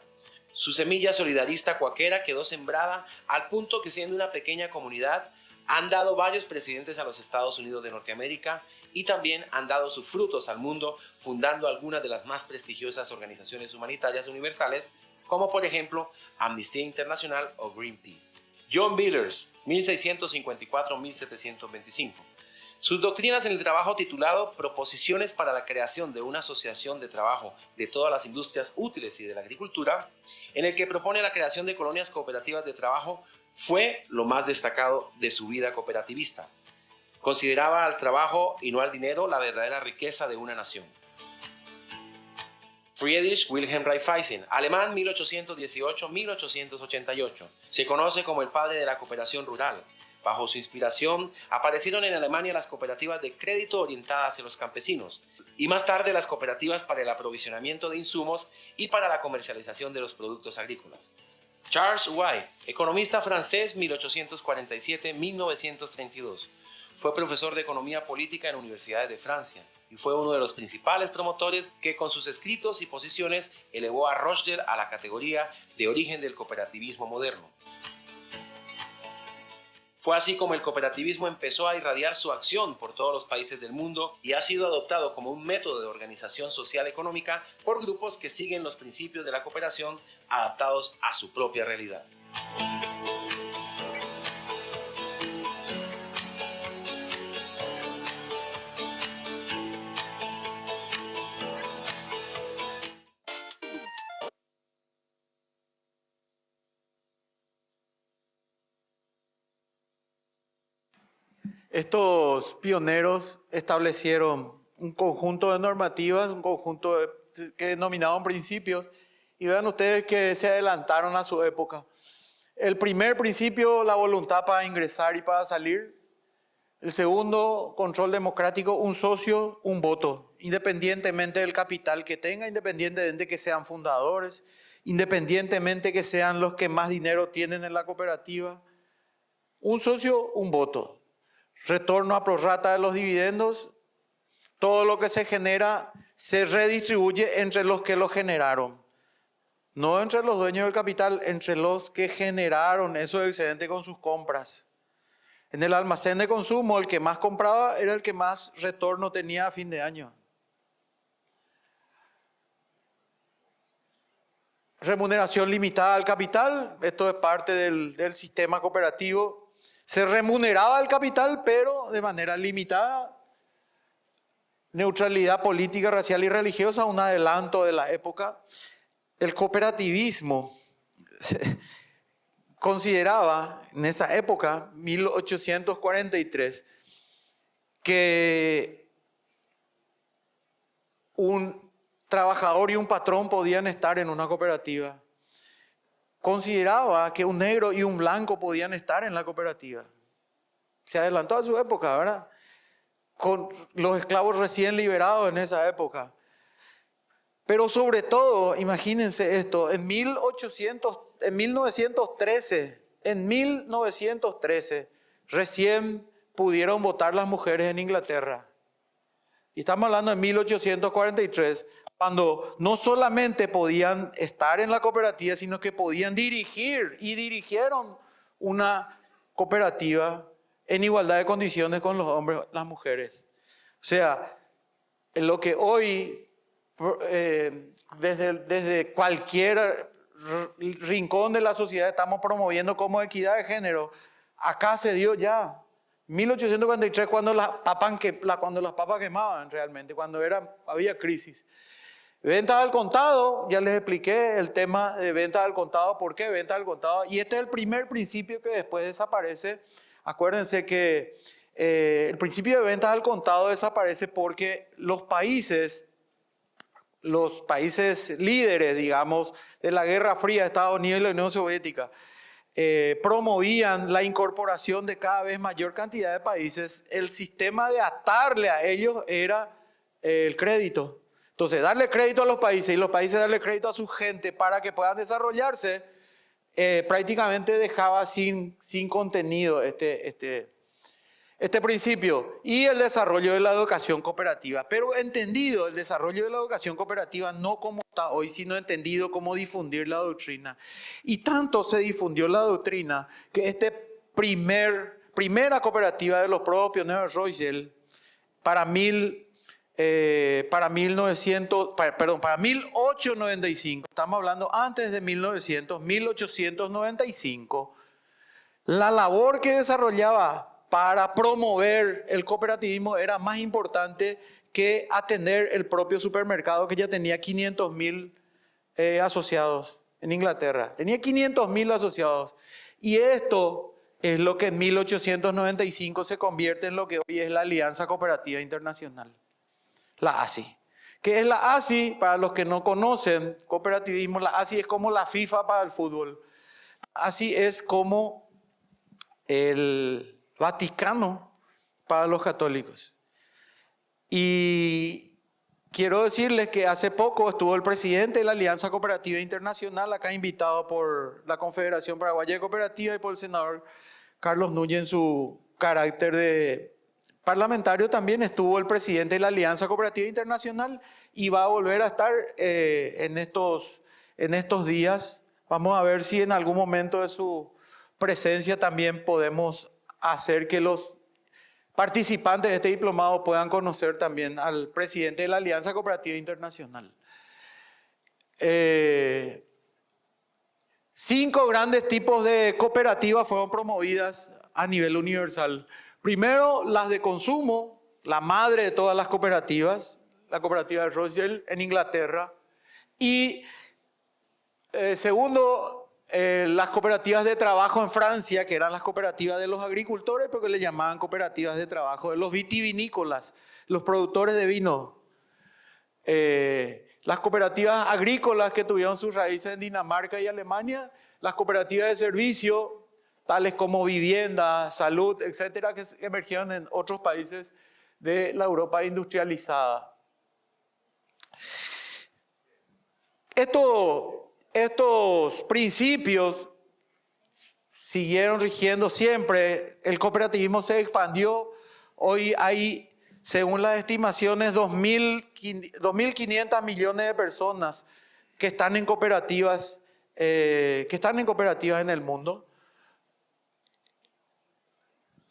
Su semilla solidarista cuáquera quedó sembrada al punto que, siendo una pequeña comunidad, han dado varios presidentes a los Estados Unidos de Norteamérica y también han dado sus frutos al mundo, fundando algunas de las más prestigiosas organizaciones humanitarias universales, como por ejemplo Amnistía Internacional o Greenpeace. John Billers, 1654-1725. Sus doctrinas en el trabajo, titulado Proposiciones para la creación de una asociación de trabajo de todas las industrias útiles y de la agricultura, en el que propone la creación de colonias cooperativas de trabajo, fue lo más destacado de su vida cooperativista. Consideraba al trabajo y no al dinero la verdadera riqueza de una nación. Friedrich Wilhelm Raiffeisen, alemán, 1818-1888. Se conoce como el padre de la cooperación rural. Bajo su inspiración, aparecieron en Alemania las cooperativas de crédito orientadas hacia los campesinos y más tarde las cooperativas para el aprovisionamiento de insumos y para la comercialización de los productos agrícolas. Charles White, economista francés 1847-1932, fue profesor de economía política en universidades de Francia y fue uno de los principales promotores que con sus escritos y posiciones elevó a Rochdale a la categoría de origen del cooperativismo moderno. Fue así como el cooperativismo empezó a irradiar su acción por todos los países del mundo y ha sido adoptado como un método de organización social económica por grupos que siguen los principios de la cooperación adaptados a su propia realidad. Estos pioneros establecieron un conjunto de normativas, un conjunto que denominaban principios, y vean ustedes que se adelantaron a su época. El primer principio, la voluntad para ingresar y para salir. El segundo, control democrático, un socio, un voto, independientemente del capital que tenga, independientemente que sean fundadores, independientemente que sean los que más dinero tienen en la cooperativa. Un socio, un voto. Retorno a prorrata de los dividendos, todo lo que se genera se redistribuye entre los que lo generaron. No entre los dueños del capital, entre los que generaron eso excedente con sus compras. En el almacén de consumo, el que más compraba era el que más retorno tenía a fin de año. Remuneración limitada al capital, esto es parte del sistema cooperativo. Se remuneraba el capital, pero de manera limitada. Neutralidad política, racial y religiosa, un adelanto de la época. El cooperativismo consideraba en esa época, 1843, que un trabajador y un patrón podían estar en una cooperativa. Consideraba que un negro y un blanco podían estar en la cooperativa. Se adelantó a su época, ¿verdad? Con los esclavos recién liberados en esa época. Pero sobre todo, imagínense esto, en 1913, recién pudieron votar las mujeres en Inglaterra. Y estamos hablando de 1843, cuando no solamente podían estar en la cooperativa, sino que podían dirigir y dirigieron una cooperativa en igualdad de condiciones con los hombres y las mujeres. O sea, en lo que hoy, desde cualquier rincón de la sociedad estamos promoviendo como equidad de género, acá se dio ya. 1843, cuando las papas quemaban realmente, cuando había crisis. Ventas al contado, ya les expliqué el tema de ventas al contado, ¿por qué ventas al contado? Y este es el primer principio que después desaparece. Acuérdense que el principio de ventas al contado desaparece porque los países líderes, digamos, de la Guerra Fría de Estados Unidos y la Unión Soviética, promovían la incorporación de cada vez mayor cantidad de países. El sistema de atarle a ellos era el crédito. Entonces, darle crédito a los países y los países darle crédito a su gente para que puedan desarrollarse, prácticamente dejaba sin contenido este principio. Y el desarrollo de la educación cooperativa. Pero entendido el desarrollo de la educación cooperativa no como está hoy, sino entendido como difundir la doctrina. Y tanto se difundió la doctrina que primera cooperativa de los propios pioneros Rochdale, para 1895, estamos hablando antes de 1895, la labor que desarrollaba para promover el cooperativismo era más importante que atender el propio supermercado que ya tenía 500.000 asociados en Inglaterra. Tenía 500.000 asociados. Y esto es lo que en 1895 se convierte en lo que hoy es la Alianza Cooperativa Internacional. La ASI. ¿Qué es la ASI? Para los que no conocen cooperativismo, la ASI es como la FIFA para el fútbol. ASI es como el Vaticano para los católicos. Y quiero decirles que hace poco estuvo el presidente de la Alianza Cooperativa Internacional, acá invitado por la Confederación Paraguaya de Cooperativas y por el senador Carlos Núñez en su carácter de parlamentario. También estuvo el presidente de la Alianza Cooperativa Internacional y va a volver a estar en estos días. Vamos a ver si en algún momento de su presencia también podemos hacer que los participantes de este diplomado puedan conocer también al presidente de la Alianza Cooperativa Internacional. 5 grandes tipos de cooperativas fueron promovidas a nivel universal. Primero, las de consumo, la madre de todas las cooperativas, la cooperativa de Rothschild en Inglaterra. Y segundo, las cooperativas de trabajo en Francia, que eran las cooperativas de los agricultores, porque le llamaban cooperativas de trabajo, de los vitivinícolas, los productores de vino. Las cooperativas agrícolas que tuvieron sus raíces en Dinamarca y Alemania, las cooperativas de servicio, tales como vivienda, salud, etcétera, que emergieron en otros países de la Europa industrializada. Estos principios siguieron rigiendo siempre. El cooperativismo se expandió. Hoy hay, según las estimaciones, 2.500 millones de personas que están en cooperativas, en el mundo.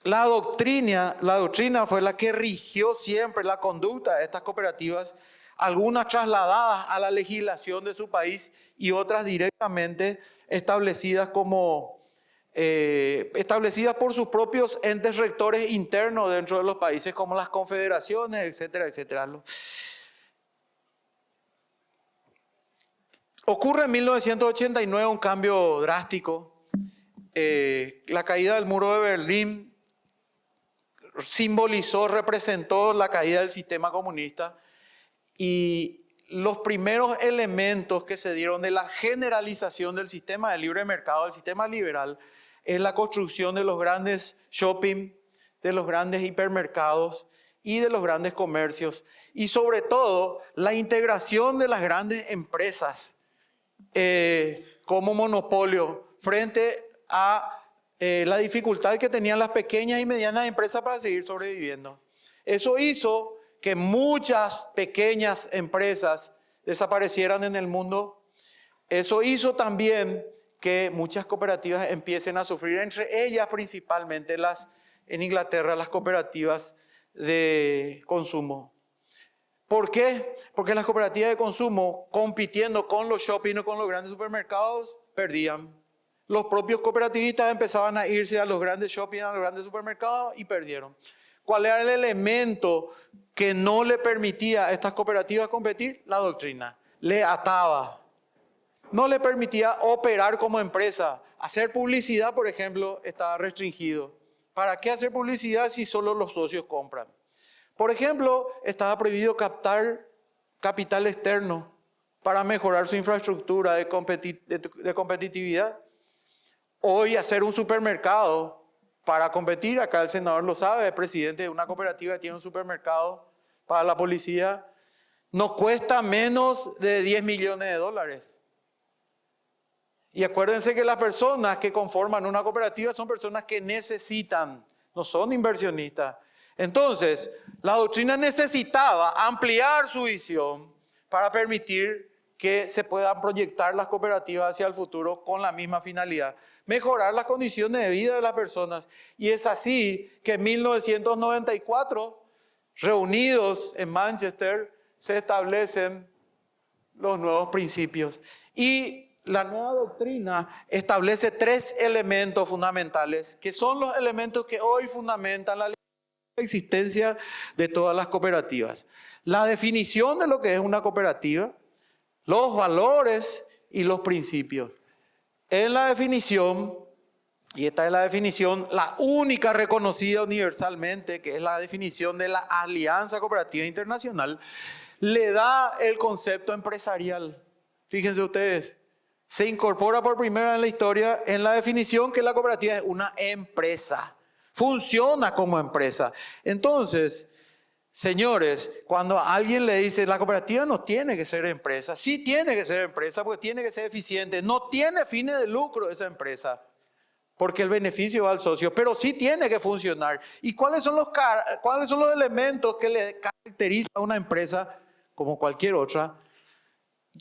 La doctrina fue la que rigió siempre la conducta de estas cooperativas, algunas trasladadas a la legislación de su país y otras directamente establecidas por sus propios entes rectores internos dentro de los países, como las confederaciones, etcétera, etcétera. Ocurre en 1989 un cambio drástico. La caída del muro de Berlín representó la caída del sistema comunista. Y los primeros elementos que se dieron de la generalización del sistema de libre mercado, del sistema liberal, es la construcción de los grandes shopping, de los grandes hipermercados y de los grandes comercios. Y sobre todo, la integración de las grandes empresas como monopolio frente a la dificultad que tenían las pequeñas y medianas empresas para seguir sobreviviendo. Eso hizo que muchas pequeñas empresas desaparecieran en el mundo. Eso hizo también que muchas cooperativas empiecen a sufrir, entre ellas principalmente en Inglaterra, las cooperativas de consumo. ¿Por qué? Porque las cooperativas de consumo, compitiendo con los shopping o con los grandes supermercados, perdían. Los propios cooperativistas empezaban a irse a los grandes shopping, a los grandes supermercados y perdieron. ¿Cuál era el elemento que no le permitía a estas cooperativas competir? La doctrina. Le ataba. No le permitía operar como empresa. Hacer publicidad, por ejemplo, estaba restringido. ¿Para qué hacer publicidad si solo los socios compran? Por ejemplo, estaba prohibido captar capital externo para mejorar su infraestructura de competitividad. Hoy hacer un supermercado para competir, acá el senador lo sabe, el presidente de una cooperativa que tiene un supermercado para la policía, nos cuesta menos de 10 millones de dólares. Y acuérdense que las personas que conforman una cooperativa son personas que necesitan, no son inversionistas. Entonces, la doctrina necesitaba ampliar su visión para permitir que se puedan proyectar las cooperativas hacia el futuro con la misma finalidad: mejorar las condiciones de vida de las personas. Y es así que en 1994, reunidos en Manchester, se establecen los nuevos principios. Y la nueva doctrina establece 3 elementos fundamentales, que son los elementos que hoy fundamentan la existencia de todas las cooperativas. La definición de lo que es una cooperativa, los valores y los principios. En la definición, y esta es la definición, la única reconocida universalmente, que es la definición de la Alianza Cooperativa Internacional, le da el concepto empresarial. Fíjense ustedes, se incorpora por primera vez en la historia en la definición que la cooperativa es una empresa. Funciona como empresa. Entonces, señores, cuando a alguien le dice la cooperativa no tiene que ser empresa, sí tiene que ser empresa porque tiene que ser eficiente, no tiene fines de lucro esa empresa, porque el beneficio va al socio, pero sí tiene que funcionar. ¿Y cuáles son los elementos que le caracterizan a una empresa como cualquier otra?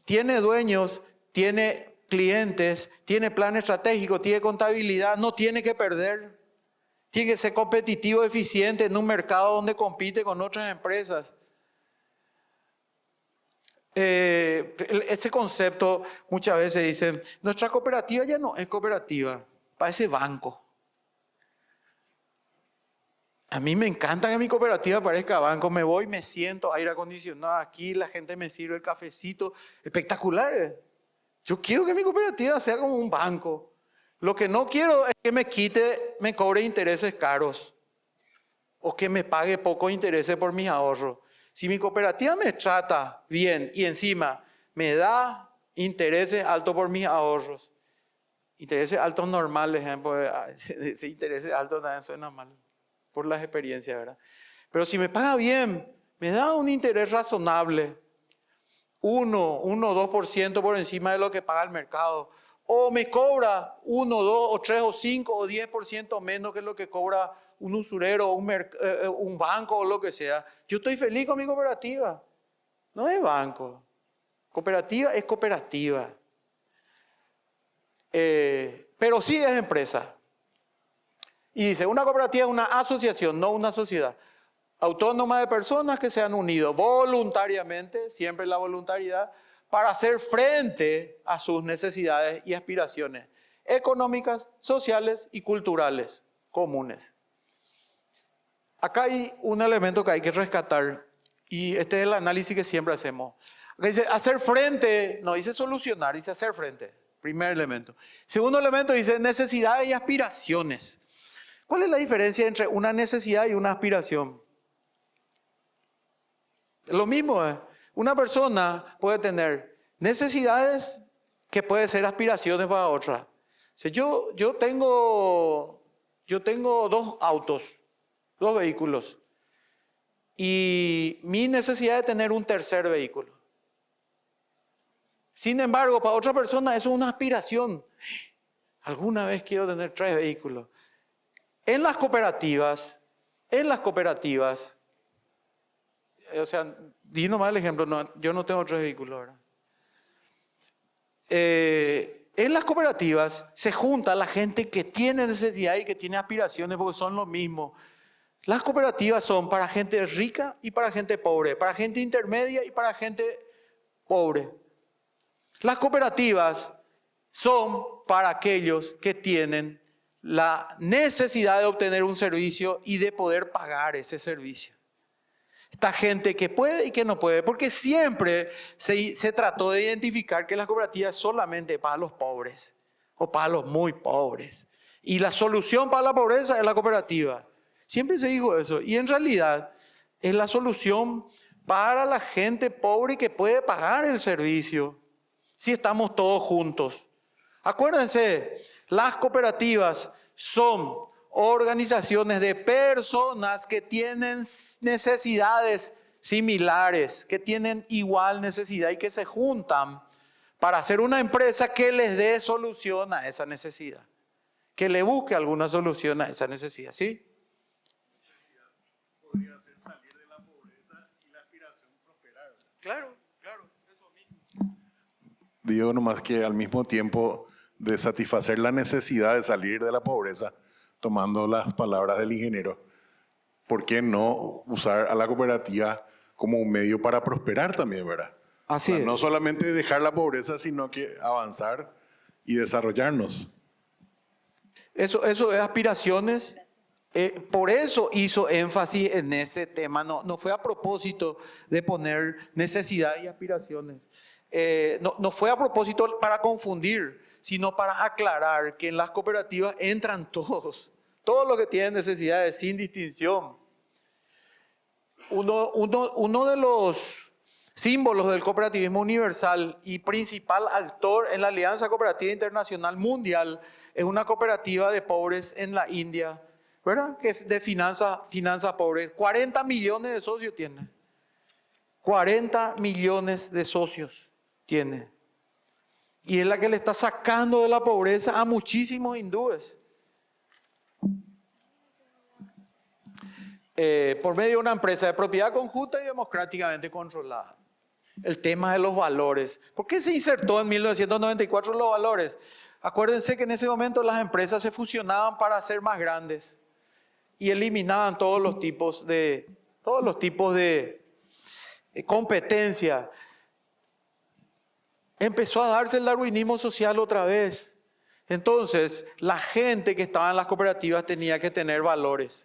Tiene dueños, tiene clientes, tiene plan estratégico, tiene contabilidad, no tiene que perder. Tiene que ser competitivo, eficiente en un mercado donde compite con otras empresas. Ese concepto muchas veces dicen, nuestra cooperativa ya no es cooperativa, parece banco. A mí me encanta que mi cooperativa parezca banco. Me voy, me siento, aire acondicionado aquí, la gente me sirve el cafecito. Espectacular. Yo quiero que mi cooperativa sea como un banco. Lo que no quiero es que me cobre intereses caros o que me pague pocos intereses por mis ahorros. Si mi cooperativa me trata bien y encima me da intereses altos por mis ahorros, intereses altos normales, ese intereses altos también suena mal por las experiencias, ¿verdad? Pero si me paga bien, me da un interés razonable, 2% por encima de lo que paga el mercado, o me cobra 1, 2, o 3, o 5, o 10% menos que lo que cobra un usurero, un banco o lo que sea. Yo estoy feliz con mi cooperativa. No es banco. Cooperativa es cooperativa. Pero sí es empresa. Y dice, una cooperativa es una asociación, no una sociedad autónoma de personas que se han unido voluntariamente, siempre la voluntariedad, para hacer frente a sus necesidades y aspiraciones económicas, sociales y culturales comunes. Acá hay un elemento que hay que rescatar y este es el análisis que siempre hacemos. Acá dice hacer frente, no dice solucionar, dice hacer frente, primer elemento. Segundo elemento dice necesidades y aspiraciones. ¿Cuál es la diferencia entre una necesidad y una aspiración? Lo mismo es. Una persona puede tener necesidades que pueden ser aspiraciones para otra. Si yo tengo 2 autos, 2 vehículos, y mi necesidad de tener un tercer vehículo. Sin embargo, para otra persona eso es una aspiración. Alguna vez quiero tener 3 vehículos. En las cooperativas, o sea, di nomás el ejemplo, yo no tengo 3 vehículos ahora. En las cooperativas se junta la gente que tiene necesidad y que tiene aspiraciones porque son lo mismo. Las cooperativas son para gente rica y para gente pobre, para gente intermedia y para gente pobre. Las cooperativas son para aquellos que tienen la necesidad de obtener un servicio y de poder pagar ese servicio. Esta gente que puede y que no puede, porque siempre se trató de identificar que las cooperativas solamente para los pobres o para los muy pobres. Y la solución para la pobreza es la cooperativa. Siempre se dijo eso. Y en realidad es la solución para la gente pobre que puede pagar el servicio. Si estamos todos juntos. Acuérdense, las cooperativas son organizaciones de personas que tienen necesidades similares, que tienen igual necesidad y que se juntan para hacer una empresa que les dé solución a esa necesidad, que le busque alguna solución a esa necesidad, ¿sí? Podría ser salir de la pobreza y la aspiración prosperar. Claro, eso mismo. Digo nomás que al mismo tiempo de satisfacer la necesidad de salir de la pobreza, tomando las palabras del ingeniero, ¿por qué no usar a la cooperativa como un medio para prosperar también, verdad? Así es. No solamente dejar la pobreza, sino que avanzar y desarrollarnos. Eso es aspiraciones. Por eso hizo énfasis en ese tema. No fue a propósito de poner necesidad y aspiraciones. No fue a propósito para confundir, sino para aclarar que en las cooperativas entran todos los que tienen necesidades sin distinción. Uno de los símbolos del cooperativismo universal y principal actor en la Alianza Cooperativa Internacional Mundial, es una cooperativa de pobres en la India, ¿verdad? Que es de finanzas pobres. 40 millones de socios tiene. 40 millones de socios tiene. Y es la que le está sacando de la pobreza a muchísimos hindúes. Por medio de una empresa de propiedad conjunta y democráticamente controlada. El tema de los valores. ¿Por qué se insertó en 1994 los valores? Acuérdense que en ese momento las empresas se fusionaban para ser más grandes y eliminaban todos los tipos de competencia. Empezó a darse el darwinismo social otra vez. Entonces, la gente que estaba en las cooperativas tenía que tener valores.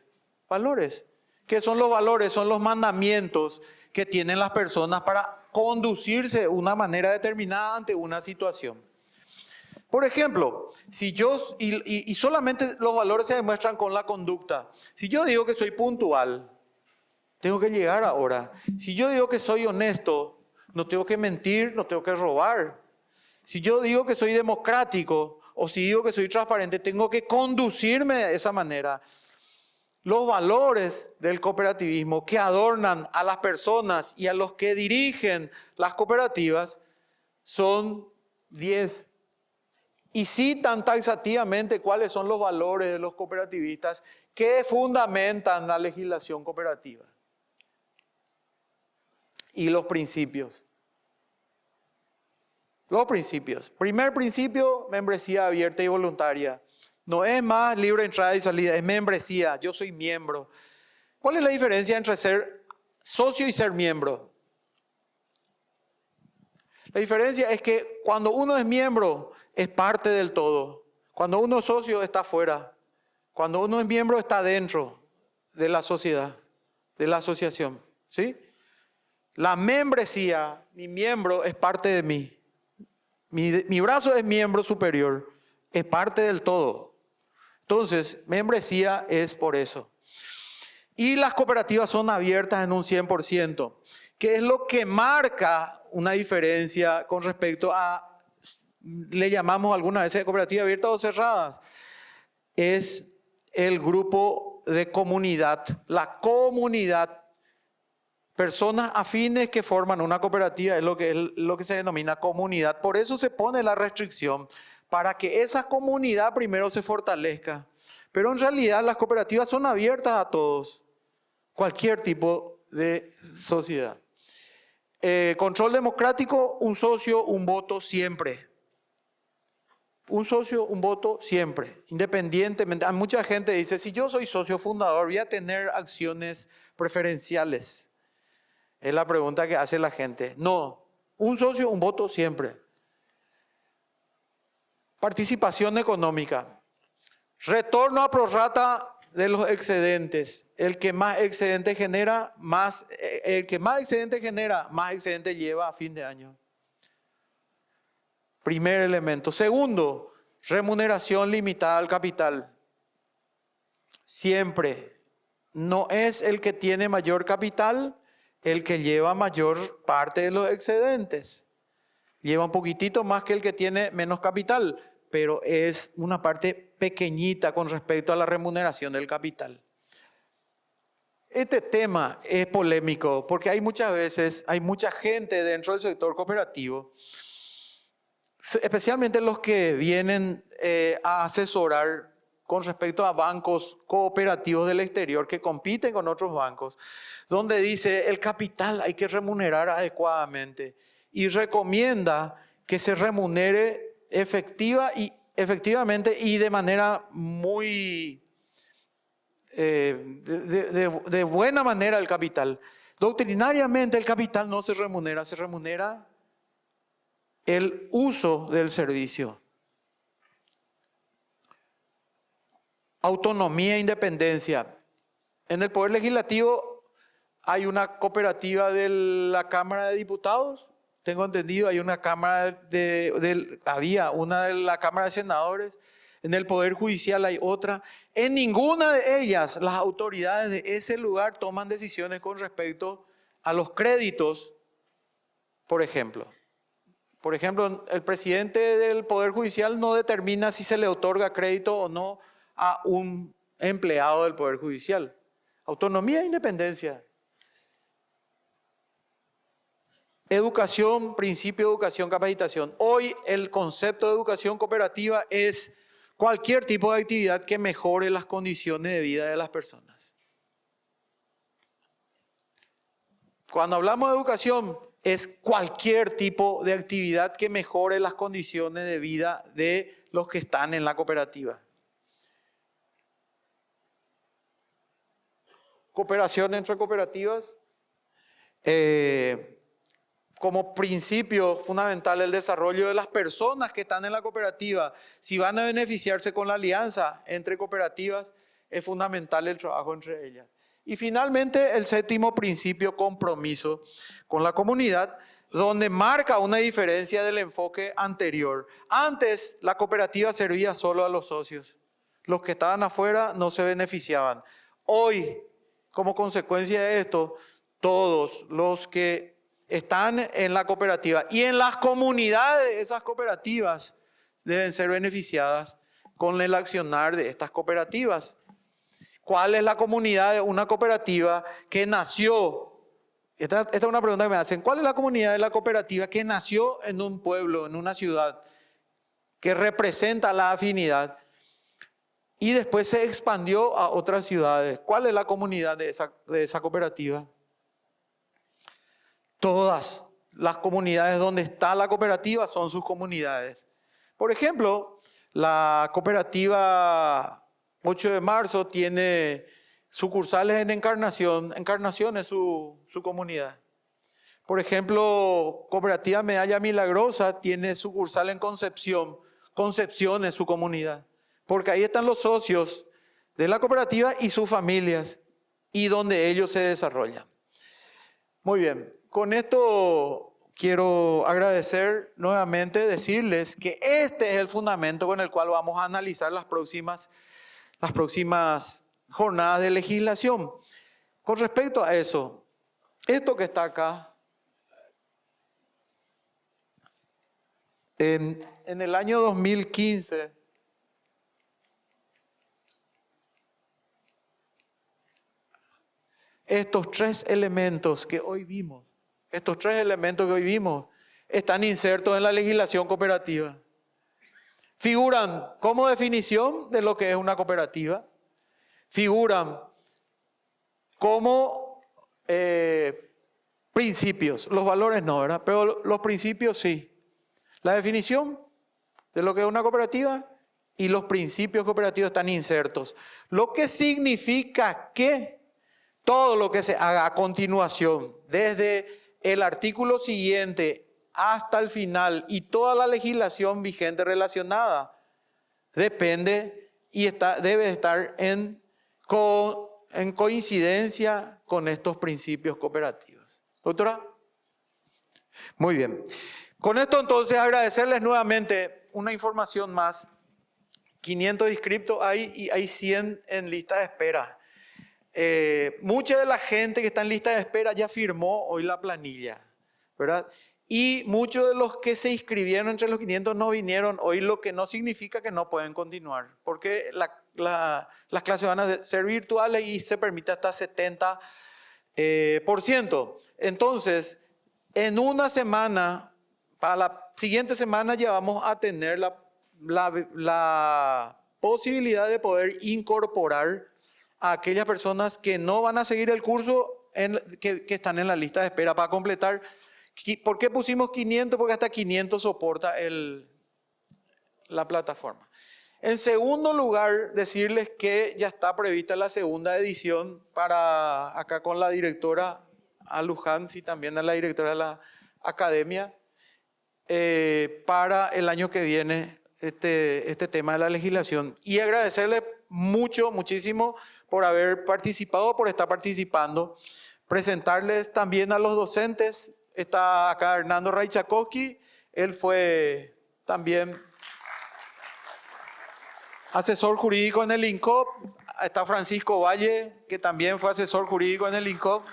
¿Valores? ¿Qué son los valores? Son los mandamientos que tienen las personas para conducirse de una manera determinada ante una situación. Por ejemplo, si yo, y solamente los valores se demuestran con la conducta. Si yo digo que soy puntual, tengo que llegar a hora. Si yo digo que soy honesto, no tengo que mentir, no tengo que robar. Si yo digo que soy democrático o si digo que soy transparente, tengo que conducirme de esa manera. Los valores del cooperativismo que adornan a las personas y a los que dirigen las cooperativas son 10. Y citan taxativamente cuáles son los valores de los cooperativistas que fundamentan la legislación cooperativa. Y los principios. Los principios. Primer principio, membresía abierta y voluntaria. No es más libre entrada y salida, es membresía. Yo soy miembro. ¿Cuál es la diferencia entre ser socio y ser miembro? La diferencia es que cuando uno es miembro, es parte del todo. Cuando uno es socio, está fuera. Cuando uno es miembro, está dentro de la sociedad, de la asociación. ¿Sí? La membresía, mi miembro, es parte de mí. Mi brazo es miembro superior, es parte del todo. Entonces, membresía es por eso. Y las cooperativas son abiertas en un 100%, que es lo que marca una diferencia con respecto a, le llamamos algunas veces cooperativas abiertas o cerradas, es el grupo de comunidad, la comunidad. Personas afines que forman una cooperativa es lo que se denomina comunidad. Por eso se pone la restricción, para que esa comunidad primero se fortalezca. Pero en realidad las cooperativas son abiertas a todos, cualquier tipo de sociedad. Control democrático, un socio, un voto siempre. Un socio, un voto siempre, independientemente. Mucha gente dice, si yo soy socio fundador, voy a tener acciones preferenciales. Es la pregunta que hace la gente. No, un socio, un voto siempre. Participación económica. Retorno a prorrata de los excedentes. El que más excedente genera, más excedente lleva a fin de año. Primer elemento. Segundo, remuneración limitada al capital. Siempre. No es el que tiene mayor capital el que lleva mayor parte de los excedentes. Lleva un poquitito más que el que tiene menos capital, pero es una parte pequeñita con respecto a la remuneración del capital. Este tema es polémico porque hay mucha gente dentro del sector cooperativo, especialmente los que vienen a asesorar con respecto a bancos cooperativos del exterior que compiten con otros bancos, donde dice el capital hay que remunerar adecuadamente y recomienda que se remunere efectivamente y de manera muy de buena manera el capital. Doctrinariamente el capital no se remunera el uso del servicio. Autonomía e independencia. En el Poder Legislativo hay una cooperativa de la Cámara de Diputados, tengo entendido, hay una había una de la Cámara de Senadores, en el Poder Judicial hay otra. En ninguna de ellas las autoridades de ese lugar toman decisiones con respecto a los créditos Por ejemplo, el presidente del Poder Judicial no determina si se le otorga crédito o no a un empleado del Poder Judicial. Autonomía e independencia. Educación, principio de educación, capacitación. Hoy el concepto de educación cooperativa es cualquier tipo de actividad que mejore las condiciones de vida de las personas. Cuando hablamos de educación, es cualquier tipo de actividad que mejore las condiciones de vida de los que están en la cooperativa. Cooperación entre cooperativas. Como principio fundamental el desarrollo de las personas que están en la cooperativa. Si van a beneficiarse con la alianza entre cooperativas, es fundamental el trabajo entre ellas. Y finalmente el séptimo principio, compromiso con la comunidad, donde marca una diferencia del enfoque anterior. Antes la cooperativa servía solo a los socios. Los que estaban afuera no se beneficiaban. Hoy, como consecuencia de esto, todos los que están en la cooperativa y en las comunidades de esas cooperativas deben ser beneficiadas con el accionar de estas cooperativas. ¿Cuál es la comunidad de una cooperativa que nació? Esta es una pregunta que me hacen. ¿Cuál es la comunidad de la cooperativa que nació en un pueblo, en una ciudad, que representa la afinidad y después se expandió a otras ciudades? ¿Cuál es la comunidad de esa cooperativa? Todas las comunidades donde está la cooperativa son sus comunidades. Por ejemplo, la cooperativa 8 de marzo tiene sucursales en Encarnación. Encarnación es su comunidad. Por ejemplo, Cooperativa Medalla Milagrosa tiene sucursal en Concepción. Concepción es su comunidad. Porque ahí están los socios de la cooperativa y sus familias y donde ellos se desarrollan. Muy bien. Con esto quiero agradecer nuevamente, decirles que este es el fundamento con el cual vamos a analizar las próximas jornadas de legislación. Con respecto a eso, esto que está acá, en el año 2015, estos tres elementos que hoy vimos, están insertos en la legislación cooperativa. Figuran como definición de lo que es una cooperativa. Figuran como principios. Los valores no, ¿verdad? Pero los principios sí. La definición de lo que es una cooperativa y los principios cooperativos están insertos. Lo que significa que todo lo que se haga a continuación, desde el artículo siguiente hasta el final y toda la legislación vigente relacionada, depende y debe estar en coincidencia con estos principios cooperativos. ¿Doctora? Muy bien. Con esto entonces agradecerles nuevamente una información más. 500 inscriptos hay y hay 100 en lista de espera. Mucha de la gente que está en lista de espera ya firmó hoy la planilla, ¿verdad? Y muchos de los que se inscribieron entre los 500 no vinieron hoy, lo que no significa que no pueden continuar, porque las clases van a ser virtuales y se permite hasta 70%. Entonces, en una semana, para la siguiente semana ya vamos a tener la posibilidad de poder incorporar a aquellas personas que no van a seguir el curso que están en la lista de espera para completar. ¿Por qué pusimos 500? Porque hasta 500 soporta la plataforma. En segundo lugar, decirles que ya está prevista la segunda edición para acá con la directora Aluján y también a la directora de la academia para el año que viene este tema de la legislación. Y agradecerle muchísimo por haber participado, por estar participando. Presentarles también a los docentes. Está acá Hernando Raichakowski, él fue también asesor jurídico en el INCOP. Está Francisco Valle, que también fue asesor jurídico en el INCOP.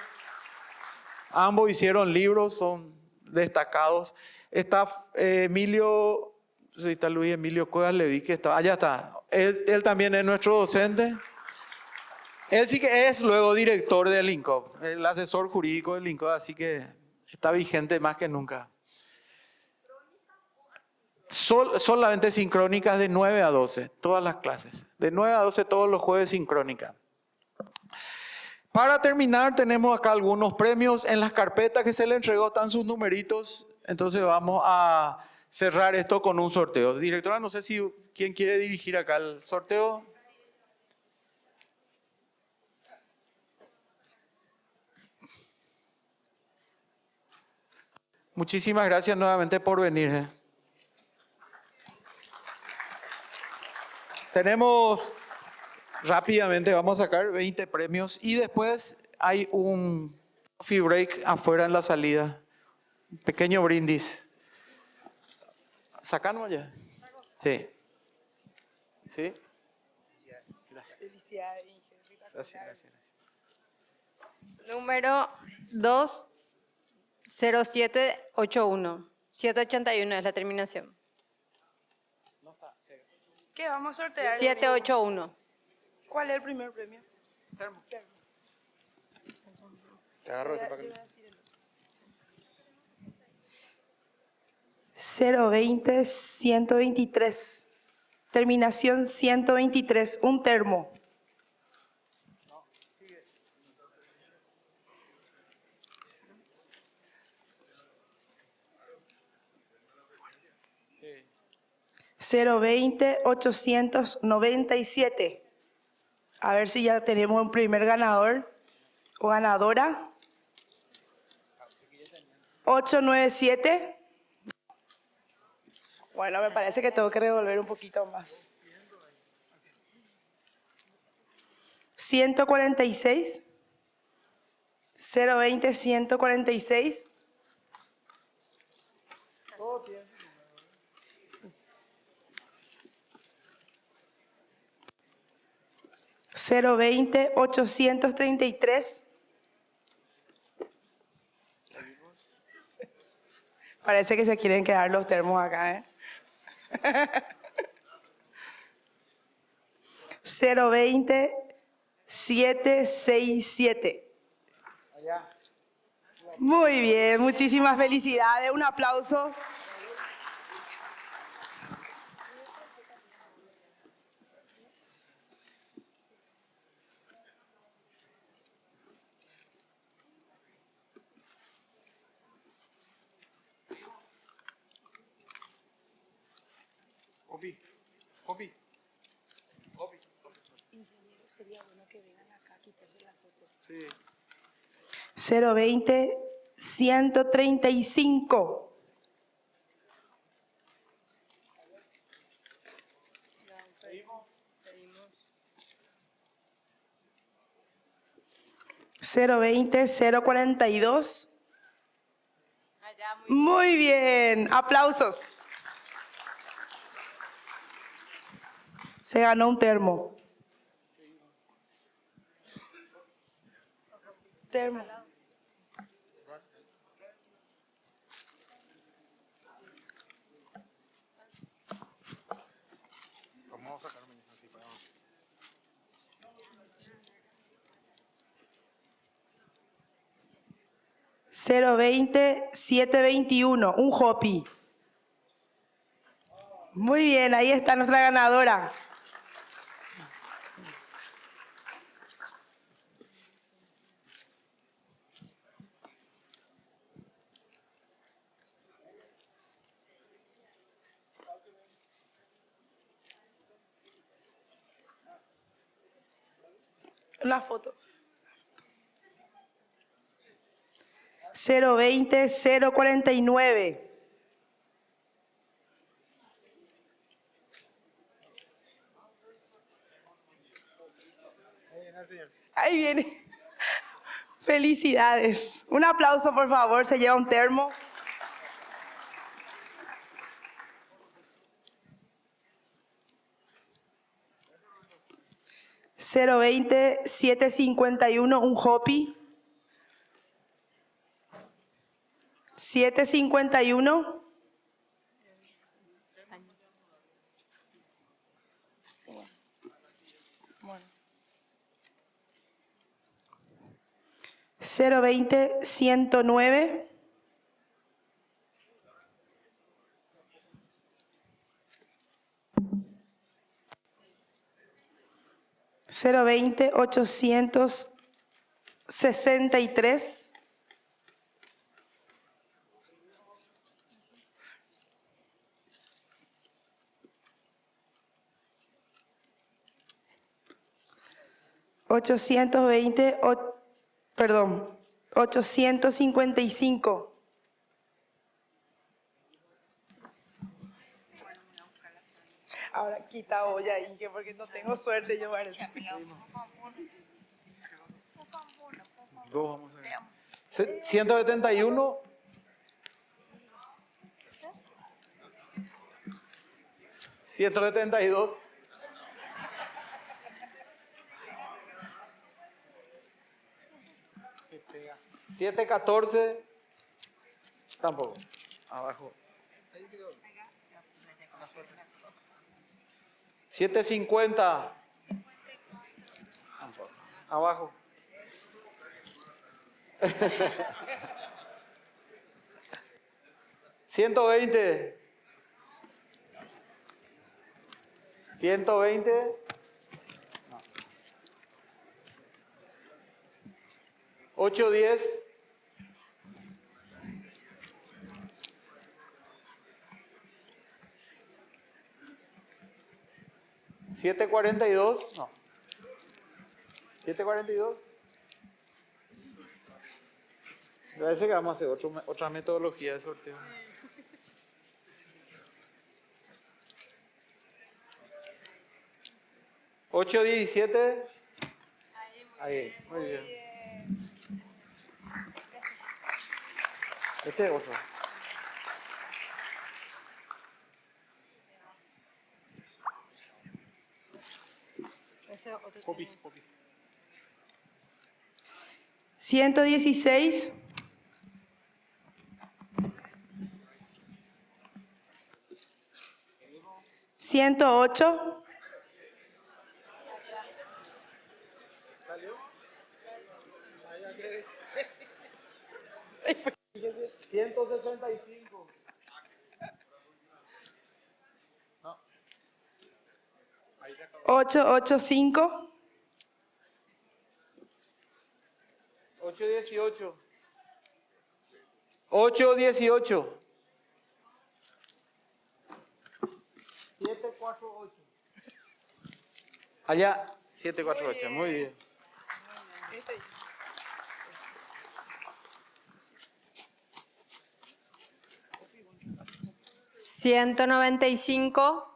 Ambos hicieron libros, son destacados. Está Emilio, sí, está Luis Emilio Cuevas, le vi que estaba, allá está. Él también es nuestro docente. Él sí que es luego director del INCOP, el asesor jurídico del INCOP, así que está vigente más que nunca. Solamente sincrónicas de 9 a 12, todas las clases. De 9 a 12 todos los jueves sincrónica. Para terminar, tenemos acá algunos premios. En las carpetas que se le entregó están sus numeritos. Entonces vamos a cerrar esto con un sorteo. Directora, no sé si quién quiere dirigir acá el sorteo. Muchísimas gracias nuevamente por venir. Tenemos, rápidamente vamos a sacar 20 premios y después hay un coffee break afuera en la salida. Un pequeño brindis. ¿Sacanos ya? Sí. ¿Sí? Gracias. Número 20781. 781 es la terminación. ¿Qué vamos a sortear? 781. ¿Cuál es el primer premio? Te agarro este para que... 020-123. Terminación 123. Un termo. Sí. 020-897. A ver si ya tenemos un primer ganador o ganadora. 897. Bueno, me parece que tengo que revolver un poquito más. 146. 020-146. $020-833. Parece que se quieren quedar los termos acá, ¿eh? 020-767. Muy bien, muchísimas felicidades. Un aplauso. Obi. 020-135. $020-042. Muy bien, aplausos. Se ganó un termo. Termo. Vamos a sacar así para... 020-721, un Hopi. Muy bien, ahí está nuestra ganadora. Una foto. 020-049. Ahí viene. Felicidades. Un aplauso, por favor. Se lleva un termo. $020-751, un Hopi. 751. Bueno. 020 109. 020 863. 820, perdón, 855. Ahora quita olla, Inge, porque no tengo suerte yo parece. 171. 172. 714. Tampoco. Abajo. 750. Tampoco. Abajo. 120. 120. 810. 742. No. 742. Me parece que vamos a hacer otra metodología de sorteo. ¿817? Ahí, muy bien. Este es otro. Copy. 116. 108. 165. No. 885. 818. 818. 748. Allá, 748. Muy bien. 195.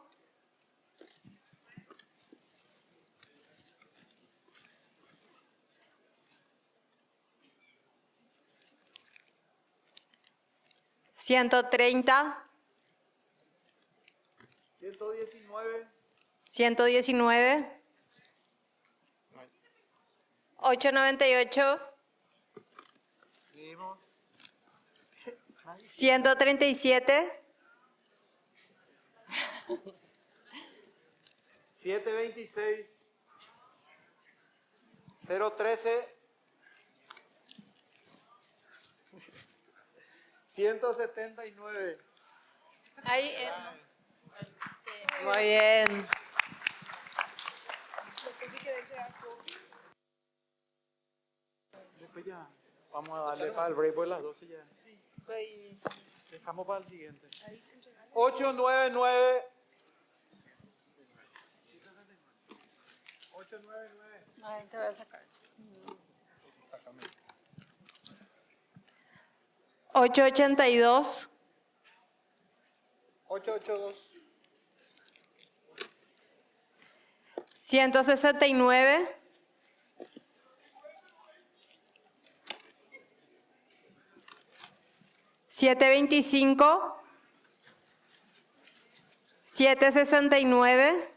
130. 119. 119. 898. Seguimos. 137. 726. 013. 179. Ahí. Muy bien. Después ya vamos a darle para el break por las 12 ya. Dejamos para el siguiente. 899. 899. Ahí te voy a sacar. 882. 882. 169. 725. 769.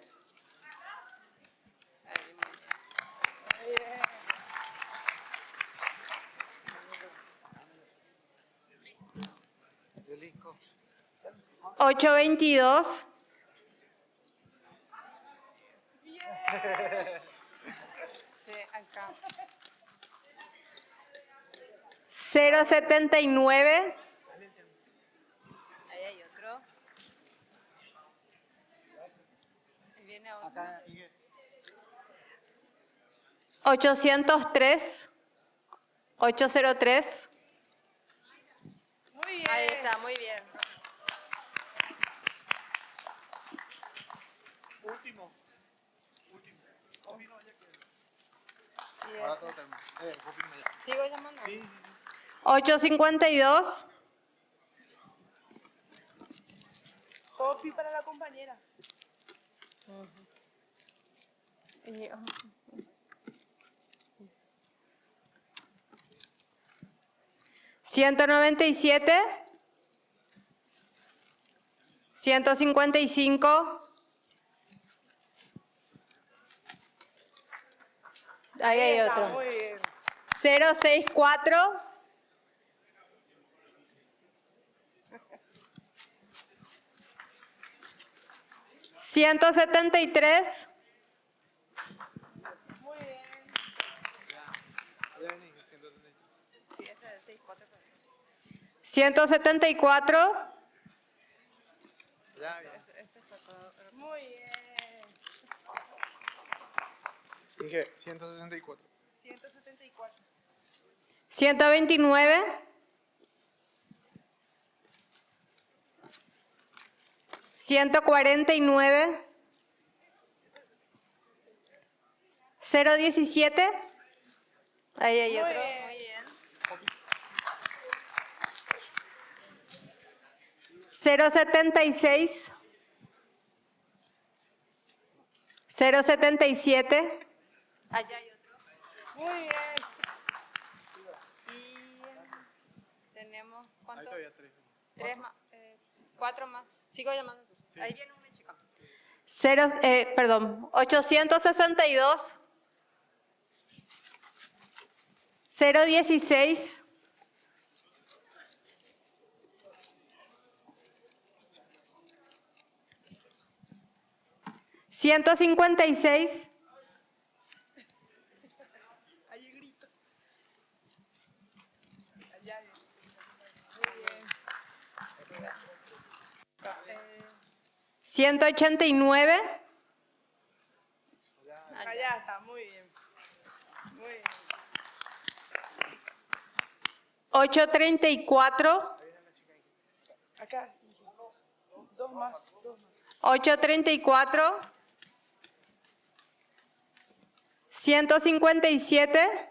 822. 079. Ahí hay otro. Ahí viene otro. 803. 803. Muy bien. Ahí está, muy bien. Último. Sigo llamando. 852. Coffee para la compañera. Y, 197. 155. ahí hay otro. Muy bien. 064. 173. Muy bien. Sí, ese es 64. 174. Este está todo. Muy bien. Dije 164. 174. 129. 149. 017. Ahí hay Muy otro. bien. Muy bien. 076. 077. Allá hay otro. Muy bien. Y tenemos, ¿cuánto? Ahí todavía 3. 3 más, 4 más. Sigo llamando entonces. Ahí viene una chica. 862. 016. 156. Ahí el grito. Allá. Muy bien. 189. Allá está, muy bien. Muy bien. 834. Acá. Dos más. 834. 157.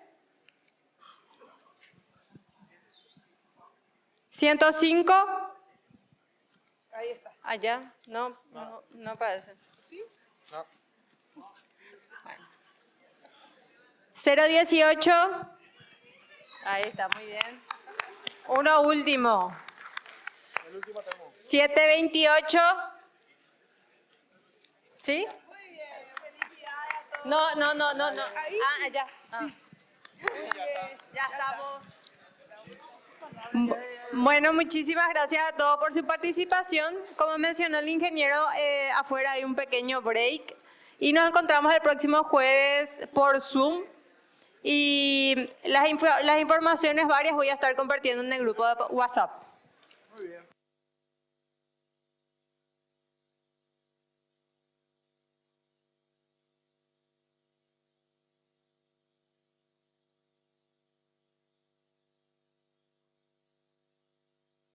105. Ahí está. Allá. No parece. 018. Ahí está, muy bien. Uno último. 728. ¿Sí? Muy bien. Felicidades a todos. No. Ahí. Ah, allá. Ah. Muy bien. Ya estamos. Bueno, muchísimas gracias a todos por su participación. Como mencionó el ingeniero, afuera hay un pequeño break y nos encontramos el próximo jueves por Zoom. Y las informaciones varias voy a estar compartiendo en el grupo de WhatsApp. Muy bien.